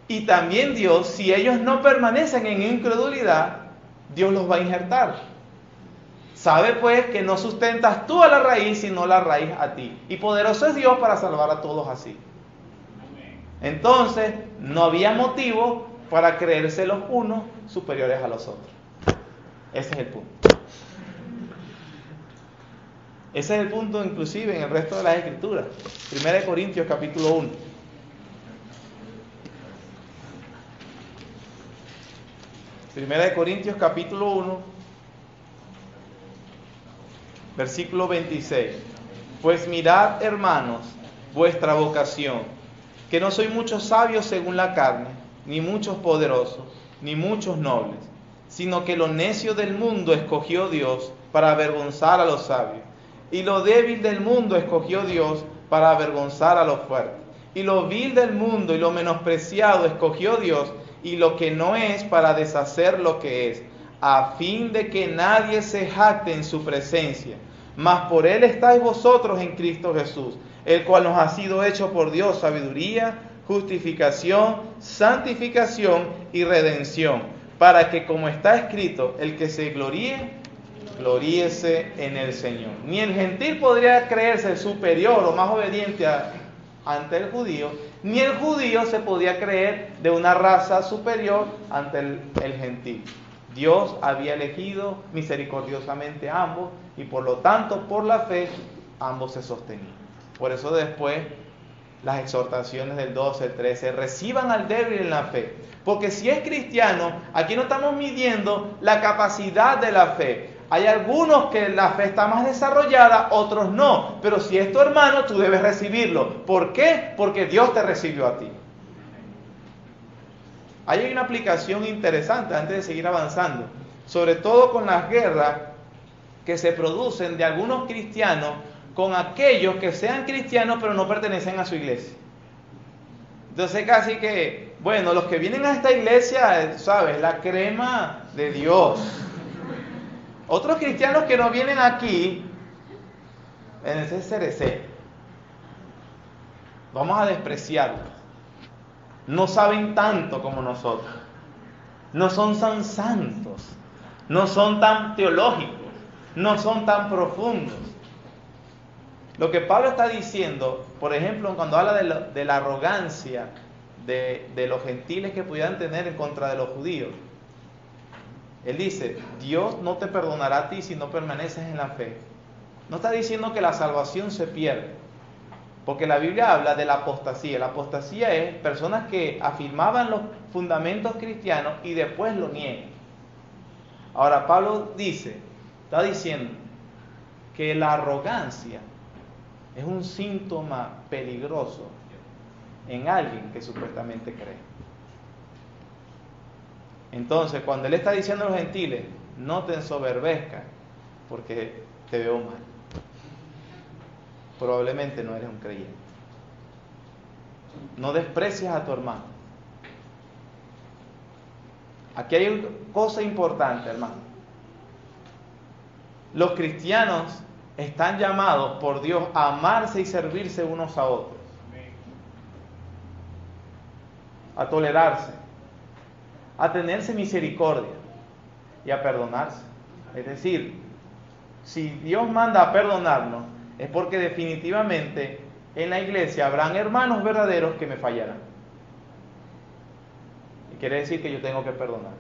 [SPEAKER 1] Y también Dios, si ellos no permanecen en incredulidad, Dios los va a injertar. Sabe pues que no sustentas tú a la raíz, sino la raíz a ti. Y poderoso es Dios para salvar a todos así. Entonces, no había motivo para creerse los unos superiores a los otros. Ese es el punto. Ese es el punto inclusive en el resto de las Escrituras. 1 Corintios capítulo 1. Primera de Corintios capítulo 1, versículo 26. Pues mirad, hermanos, vuestra vocación, que no soy muchos sabios según la carne, ni muchos poderosos, ni muchos nobles, sino que lo necio del mundo escogió Dios para avergonzar a los sabios, y lo débil del mundo escogió Dios para avergonzar a los fuertes, y lo vil del mundo y lo menospreciado escogió Dios, y lo que no es para deshacer lo que es, a fin de que nadie se jacte en su presencia. Mas por él estáis vosotros en Cristo Jesús, el cual nos ha sido hecho por Dios sabiduría, justificación, santificación y redención, para que, como está escrito, el que se gloríe, gloríese en el Señor. Ni el gentil podría creerse superior o más obediente ante el judío, ni el judío se podía creer de una raza superior ante el gentil. Dios había elegido misericordiosamente a ambos y por lo tanto, por la fe, ambos se sostenían. Por eso después las exhortaciones del 12, el 13, reciban al débil en la fe. Porque si es cristiano, aquí no estamos midiendo la capacidad de la fe. Hay algunos que la fe está más desarrollada, otros no. Pero si es tu hermano, tú debes recibirlo. ¿Por qué? Porque Dios te recibió a ti. Hay una aplicación interesante antes de seguir avanzando. Sobre todo con las guerras que se producen de algunos cristianos con aquellos que sean cristianos pero no pertenecen a su iglesia. Entonces casi que, bueno, los que vienen a esta iglesia, ¿sabes? La crema de Dios. Otros cristianos que no vienen aquí, en ese CRC, vamos a despreciarlos. No saben tanto como nosotros. No son tan santos. No son tan teológicos. No son tan profundos. Lo que Pablo está diciendo, por ejemplo, cuando habla de la arrogancia de los gentiles que pudieran tener en contra de los judíos, él dice, Dios no te perdonará a ti si no permaneces en la fe. No está diciendo que la salvación se pierde, porque la Biblia habla de la apostasía. La apostasía es personas que afirmaban los fundamentos cristianos y después lo niegan. Ahora Pablo está diciendo que la arrogancia es un síntoma peligroso en alguien que supuestamente cree. Entonces, cuando él está diciendo a los gentiles, no te ensoberbezcas porque te veo mal, probablemente no eres un creyente. No desprecias a tu hermano. Aquí hay una cosa importante, hermano. Los cristianos están llamados por Dios a amarse y servirse unos a otros, a tolerarse, a tenerse misericordia y a perdonarse. Es decir, si Dios manda a perdonarnos, es porque definitivamente en la iglesia habrán hermanos verdaderos que me fallarán. Y quiere decir que yo tengo que perdonar.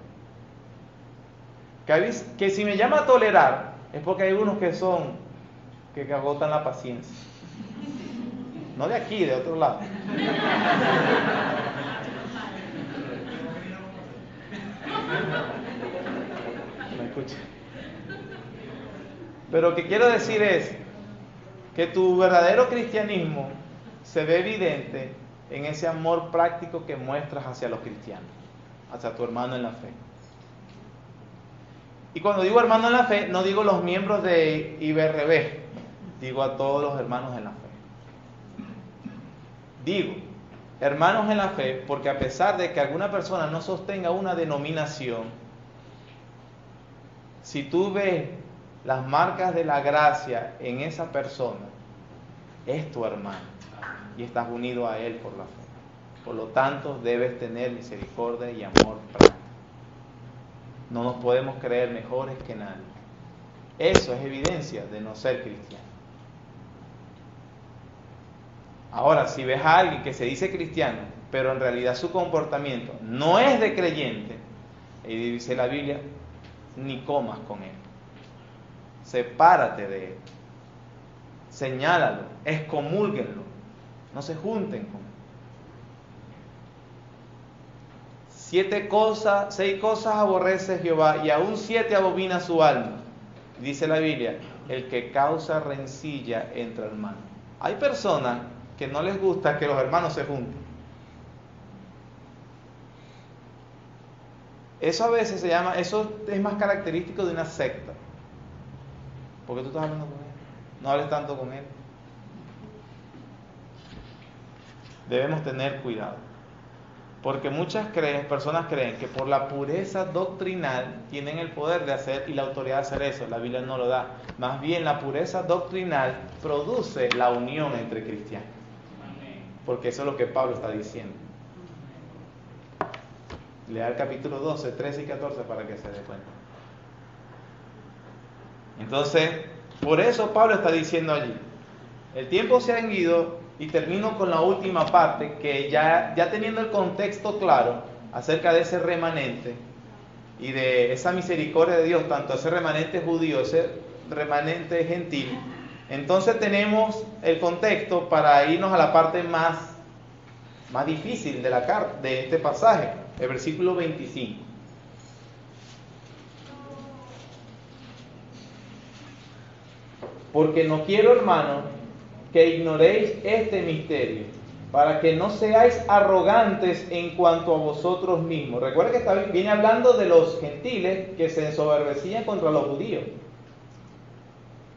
[SPEAKER 1] Que si me llama a tolerar, es porque hay unos que agotan la paciencia. No de aquí, de otro lado. Pero lo que quiero decir es que tu verdadero cristianismo se ve evidente en ese amor práctico que muestras hacia los cristianos, hacia tu hermano en la fe. Y cuando digo hermano en la fe, no digo los miembros de IBRB, digo a todos los hermanos en la fe. Digo hermanos en la fe porque a pesar de que alguna persona no sostenga una denominación, si tú ves las marcas de la gracia en esa persona, es tu hermano y estás unido a él por la fe. Por lo tanto, debes tener misericordia y amor práctico. No nos podemos creer mejores que nadie. Eso es evidencia de no ser cristiano. Ahora, si ves a alguien que se dice cristiano, pero en realidad su comportamiento no es de creyente, y dice la Biblia, ni comas con él. Sepárate de él. Señálalo, excomúlguenlo. No se junten con él. 6 cosas aborrece Jehová, y aún 7 abomina su alma. Dice la Biblia, el que causa rencilla entre hermanos. Hay personas que no les gusta que los hermanos se junten. Eso a veces eso es más característico de una secta. ¿Por qué tú estás hablando con él? No hables tanto con él. Debemos tener cuidado. Porque muchas personas creen que por la pureza doctrinal tienen el poder de hacer y la autoridad de hacer eso. La Biblia no lo da. Más bien la pureza doctrinal produce la unión entre cristianos. Porque eso es lo que Pablo está diciendo. Lea el capítulo 12, 13 y 14 para que se dé cuenta. Entonces, por eso Pablo está diciendo allí. El tiempo se ha ido y termino con la última parte, que ya teniendo el contexto claro acerca de ese remanente y de esa misericordia de Dios, tanto ese remanente judío, ese remanente gentil, entonces tenemos el contexto para irnos a la parte más difícil de la carta, de este pasaje, el versículo 25. Porque no quiero, hermanos, que ignoréis este misterio, para que no seáis arrogantes en cuanto a vosotros mismos. Recuerda que viene hablando de los gentiles que se ensoberbecían contra los judíos.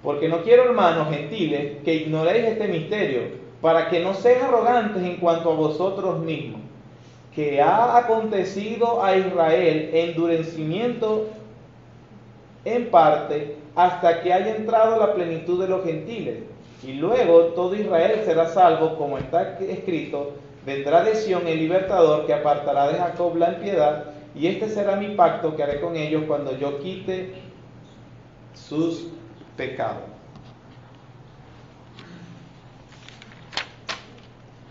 [SPEAKER 1] Porque no quiero, hermanos gentiles, que ignoréis este misterio, para que no seáis arrogantes en cuanto a vosotros mismos, que ha acontecido a Israel endurecimiento en parte, hasta que haya entrado la plenitud de los gentiles. Y luego todo Israel será salvo, como está escrito, vendrá de Sión el libertador que apartará de Jacob la impiedad, y este será mi pacto que haré con ellos cuando yo quite sus pecados.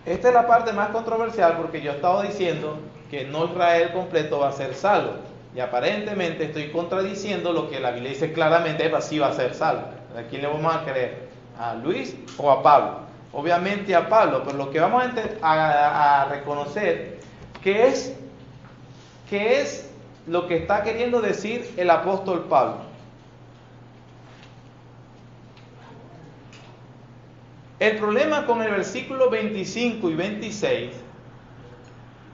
[SPEAKER 1] Esta es la parte más controversial porque yo estaba diciendo que no Israel completo va a ser salvo. Y aparentemente estoy contradiciendo lo que la Biblia dice claramente, así va a ser salvo. ¿A quién le vamos a creer? ¿A Luis o a Pablo? Obviamente a Pablo, pero lo que vamos a reconocer que es lo que está queriendo decir el apóstol Pablo. El problema con el versículo 25 y 26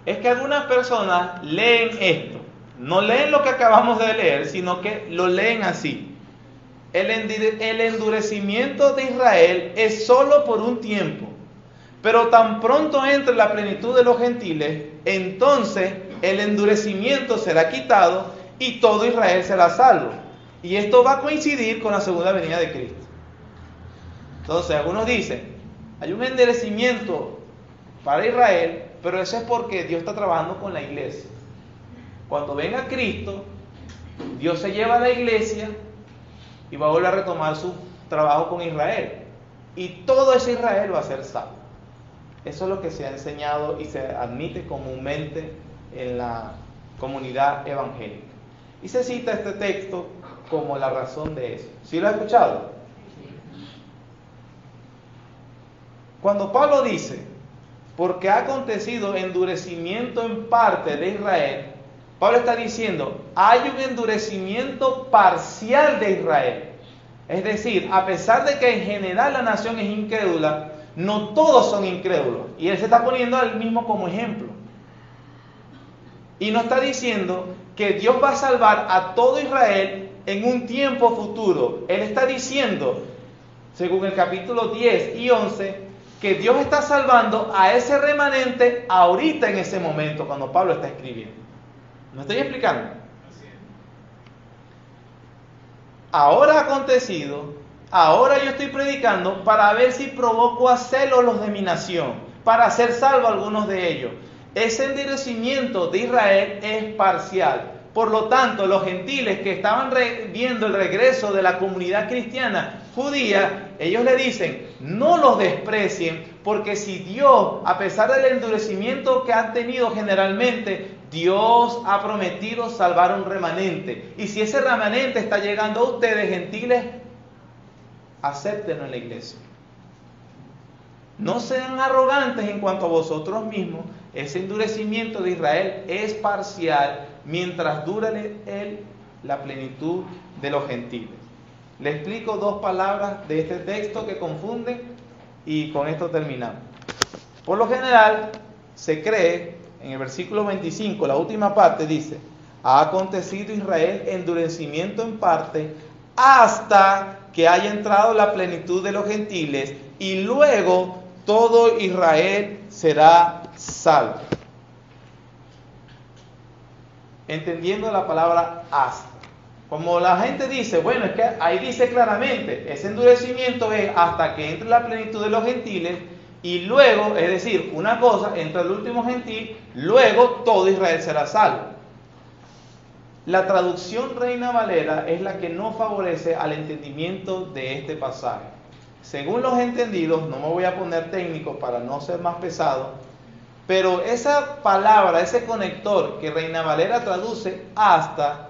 [SPEAKER 1] es que algunas personas leen esto. No leen lo que acabamos de leer, sino que lo leen así. El endurecimiento de Israel es solo por un tiempo, pero tan pronto entre la plenitud de los gentiles, entonces el endurecimiento será quitado y todo Israel será salvo. Y esto va a coincidir con la segunda venida de Cristo. Entonces algunos dicen, hay un endurecimiento para Israel, pero eso es porque Dios está trabajando con la iglesia. Cuando venga Cristo, Dios se lleva a la iglesia y va a volver a retomar su trabajo con Israel. Y todo ese Israel va a ser salvo. Eso es lo que se ha enseñado y se admite comúnmente en la comunidad evangélica. Y se cita este texto como la razón de eso. ¿Sí lo has escuchado? Cuando Pablo dice, porque ha acontecido endurecimiento en parte de Israel, Pablo está diciendo, hay un endurecimiento parcial de Israel. Es decir, a pesar de que en general la nación es incrédula, no todos son incrédulos. Y él se está poniendo a él mismo como ejemplo. Y no está diciendo que Dios va a salvar a todo Israel en un tiempo futuro. Él está diciendo, según el capítulo 10 y 11, que Dios está salvando a ese remanente ahorita en ese momento, cuando Pablo está escribiendo. ¿Me estoy explicando? Ahora ha acontecido, ahora yo estoy predicando para ver si provoco a celos los de mi nación, para hacer salvo a algunos de ellos. Ese endurecimiento de Israel es parcial. Por lo tanto, los gentiles que estaban viendo el regreso de la comunidad cristiana judía, ellos le dicen, no los desprecien, porque si Dios, a pesar del endurecimiento que han tenido generalmente, Dios ha prometido salvar un remanente. Y si ese remanente está llegando a ustedes, gentiles, acéptenlo en la iglesia. No sean arrogantes en cuanto a vosotros mismos. Ese endurecimiento de Israel es parcial mientras dura la plenitud de los gentiles. Le explico dos palabras de este texto que confunden y con esto terminamos. Por lo general, se cree, en el versículo 25, la última parte dice, ha acontecido Israel endurecimiento en parte hasta que haya entrado la plenitud de los gentiles y luego todo Israel será salvo. Entendiendo la palabra hasta. Como la gente dice, bueno, es que ahí dice claramente, ese endurecimiento es hasta que entre la plenitud de los gentiles y luego, es decir, una cosa, entra el último gentil, luego todo Israel será salvo. La traducción Reina Valera es la que no favorece al entendimiento de este pasaje. Según los entendidos, no me voy a poner técnico para no ser más pesado, pero esa palabra, ese conector que Reina Valera traduce hasta,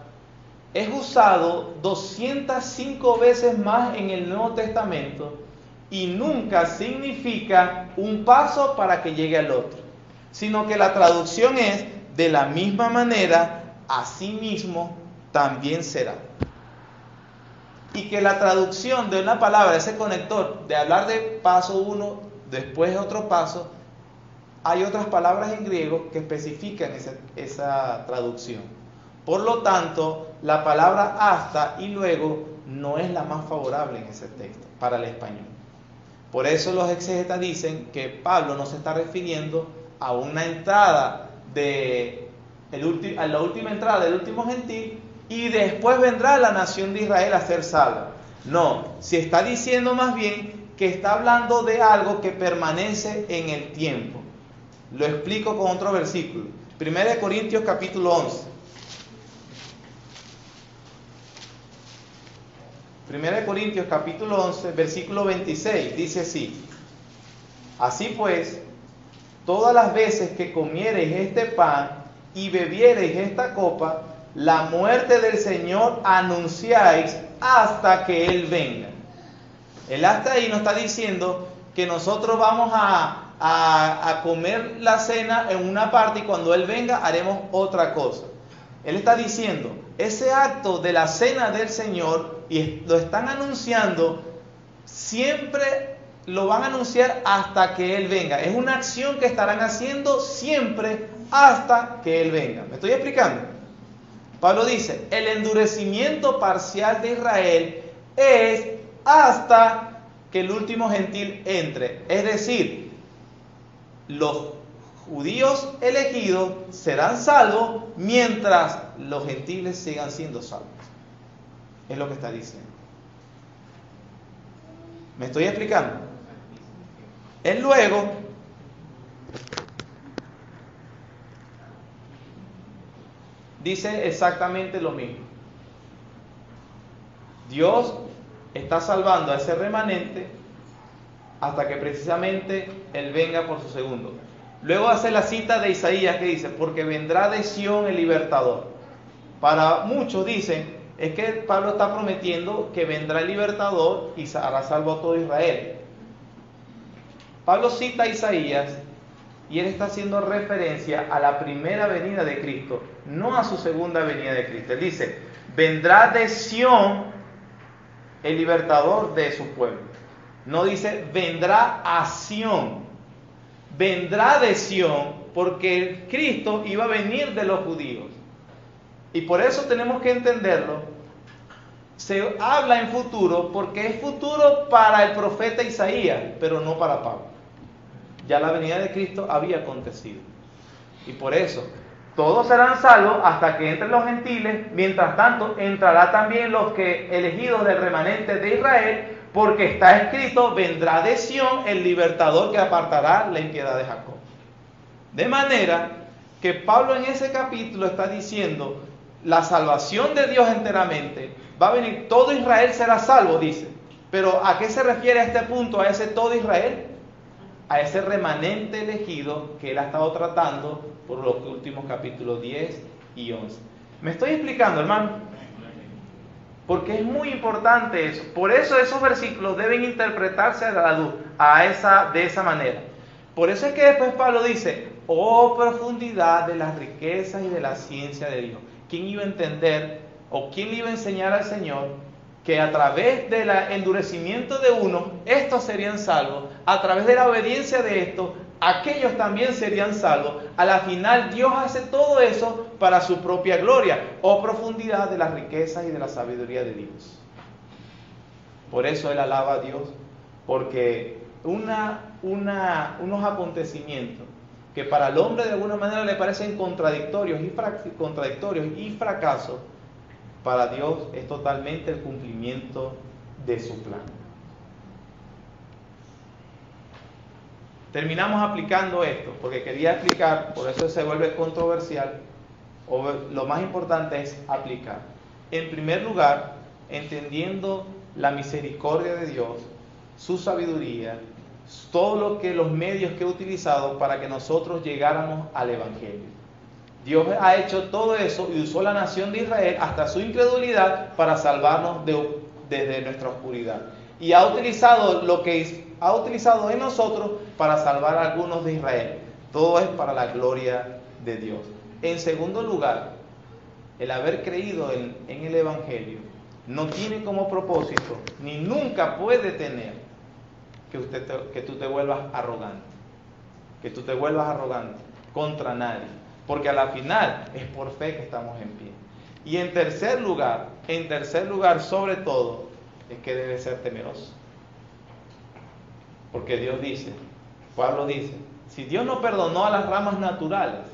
[SPEAKER 1] es usado 205 veces más en el Nuevo Testamento y nunca significa un paso para que llegue al otro, sino que la traducción es de la misma manera, asimismo también será. Y que la traducción de una palabra, ese conector, de hablar de paso uno, después otro paso, hay otras palabras en griego que especifican esa traducción. Por lo tanto, la palabra hasta y luego no es la más favorable en ese texto para el español. Por eso los exegetas dicen que Pablo no se está refiriendo a una entrada a la última entrada del último gentil y después vendrá la nación de Israel a ser salva. No, se está diciendo más bien que está hablando de algo que permanece en el tiempo. Lo explico con otro versículo. 1 Corintios capítulo 11. 1 Corintios capítulo 11, versículo 26, dice así: así pues, todas las veces que comiereis este pan y bebiereis esta copa, la muerte del Señor anunciáis hasta que Él venga. Él hasta ahí nos está diciendo que nosotros vamos a comer la cena en una parte y cuando Él venga haremos otra cosa. Él está diciendo, ese acto de la cena del Señor, y lo están anunciando, siempre lo van a anunciar hasta que Él venga. Es una acción que estarán haciendo siempre hasta que Él venga. ¿Me estoy explicando? Pablo dice, el endurecimiento parcial de Israel es hasta que el último gentil entre. Es decir, los judíos elegidos serán salvos mientras los gentiles sigan siendo salvos. Es lo que está diciendo. ¿Me estoy explicando? Él luego dice exactamente lo mismo. Dios está salvando a ese remanente hasta que precisamente Él venga por su segundo. Luego hace la cita de Isaías que dice, porque vendrá de Sión el libertador. Para muchos dicen, es que Pablo está prometiendo que vendrá el libertador y hará salvo a todo Israel. Pablo cita a Isaías y él está haciendo referencia a la primera venida de Cristo, no a su segunda venida de Cristo. Él dice, vendrá de Sión el libertador de su pueblo. No dice vendrá a Sión, vendrá de Sión, porque Cristo iba a venir de los judíos. Y por eso tenemos que entenderlo. Se habla en futuro porque es futuro para el profeta Isaías, pero no para Pablo. Ya la venida de Cristo había acontecido. Y por eso, todos serán salvos hasta que entren los gentiles. Mientras tanto, entrará también los que elegidos del remanente de Israel, porque está escrito, vendrá de Sión el libertador que apartará la impiedad de Jacob. De manera que Pablo en ese capítulo está diciendo, la salvación de Dios enteramente, va a venir, todo Israel será salvo, dice. Pero ¿a qué se refiere a este punto, a ese todo Israel? A ese remanente elegido que él ha estado tratando por los últimos capítulos 10 y 11. ¿Me estoy explicando, hermano? Porque es muy importante eso. Por eso esos versículos deben interpretarse a la luz, de esa manera. Por eso es que después Pablo dice, oh profundidad de las riquezas y de la ciencia de Dios. ¿Quién iba a entender o quién le iba a enseñar al Señor que a través del endurecimiento de uno, estos serían salvos? A través de la obediencia de estos, aquellos también serían salvos. A la final Dios hace todo eso para su propia gloria. Oh profundidad de las riquezas y de la sabiduría de Dios. Por eso él alaba a Dios, porque unos acontecimientos que para el hombre de alguna manera le parecen contradictorios y fracasos, para Dios es totalmente el cumplimiento de su plan. Terminamos aplicando esto, porque quería explicar, por eso se vuelve controversial, lo más importante es aplicar. En primer lugar, entendiendo la misericordia de Dios, su sabiduría, los medios que ha utilizado para que nosotros llegáramos al Evangelio. Dios ha hecho todo eso y usó la nación de Israel hasta su incredulidad para salvarnos desde nuestra oscuridad. Y ha utilizado lo que ha utilizado en nosotros para salvar a algunos de Israel. Todo es para la gloria de Dios. En segundo lugar, el haber creído en el Evangelio no tiene como propósito, ni nunca puede tener, que tú te vuelvas arrogante. Que tú te vuelvas arrogante contra nadie. Porque a la final es por fe que estamos en pie. Y en tercer lugar sobre todo, es que debe ser temeroso. Porque Dios dice, Pablo dice, si Dios no perdonó a las ramas naturales,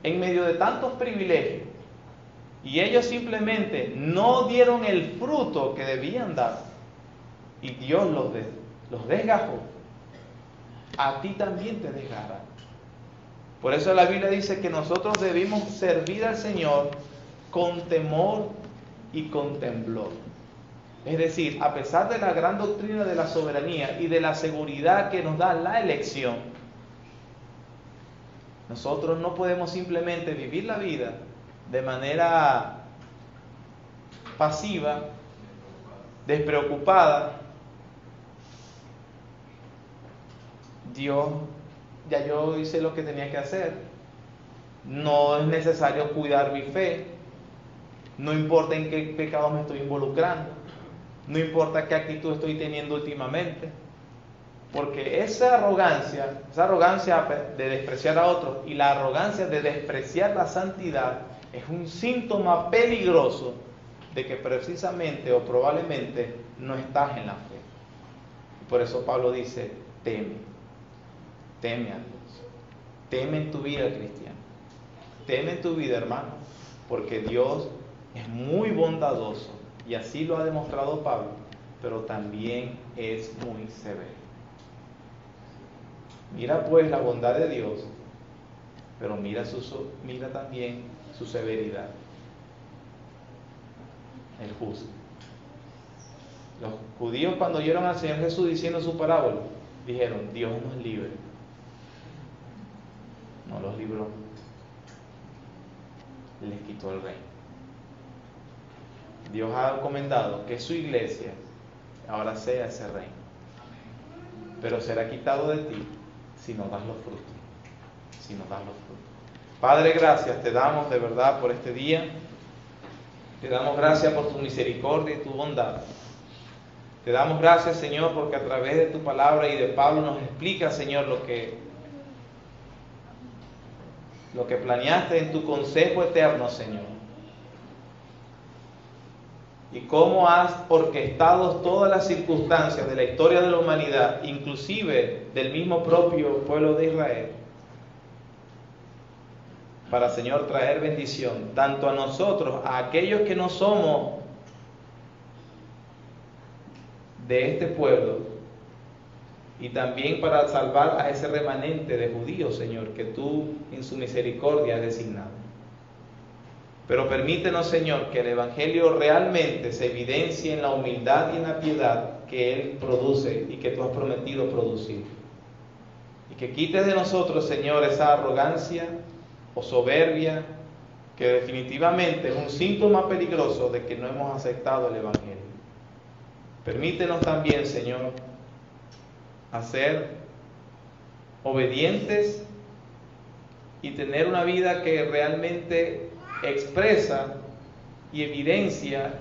[SPEAKER 1] en medio de tantos privilegios, y ellos simplemente no dieron el fruto que debían dar, y Dios los desgajó, a ti también te desgarra. Por eso la Biblia dice que nosotros debemos servir al Señor con temor y con temblor. Es decir, a pesar de la gran doctrina de la soberanía y de la seguridad que nos da la elección, nosotros no podemos simplemente vivir la vida de manera pasiva, despreocupada. Ya yo hice lo que tenía que hacer. No es necesario cuidar mi fe. No importa en qué pecado me estoy involucrando. No importa qué actitud estoy teniendo últimamente. Porque esa arrogancia de despreciar a otros y la arrogancia de despreciar la santidad es un síntoma peligroso de que precisamente o probablemente no estás en la fe. Por eso Pablo dice, teme a Dios, teme en tu vida cristiana, teme en tu vida hermano, porque Dios es muy bondadoso y así lo ha demostrado Pablo, pero también es muy severo. Mira pues la bondad de Dios, pero mira también su severidad. El justo. Los judíos cuando oyeron al Señor Jesús diciendo su parábola, dijeron, Dios nos libre. No los libró. Les quitó el reino. Dios ha encomendado que su iglesia ahora sea ese reino. Pero será quitado de ti si no das los frutos. Si no das los frutos. Padre, gracias te damos de verdad por este día. Te damos gracias por tu misericordia y tu bondad. Te damos gracias, Señor, porque a través de tu palabra y de Pablo nos explica, Señor, lo que planeaste en tu consejo eterno, Señor. Y cómo has orquestado todas las circunstancias de la historia de la humanidad, inclusive del mismo propio pueblo de Israel, para, Señor, traer bendición, tanto a nosotros, a aquellos que no somos de este pueblo, y también para salvar a ese remanente de judíos, Señor, que tú en su misericordia has designado. Pero permítenos, Señor, que el Evangelio realmente se evidencie en la humildad y en la piedad que Él produce y que tú has prometido producir. Y que quites de nosotros, Señor, esa arrogancia o soberbia que definitivamente es un síntoma peligroso de que no hemos aceptado el Evangelio. Permítenos también, Señor, a ser obedientes y tener una vida que realmente expresa y evidencia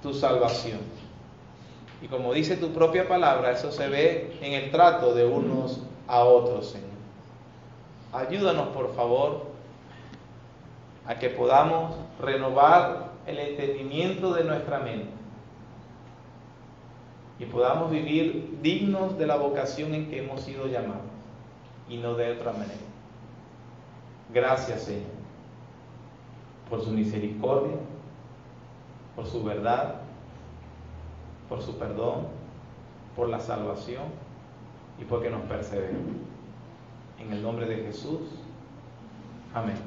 [SPEAKER 1] tu salvación. Y como dice tu propia palabra, eso se ve en el trato de unos a otros, Señor. Ayúdanos, por favor, a que podamos renovar el entendimiento de nuestra mente y podamos vivir dignos de la vocación en que hemos sido llamados y no de otra manera. Gracias, Señor, por su misericordia, por su verdad, por su perdón, por la salvación y porque nos persevera. En el nombre de Jesús. Amén.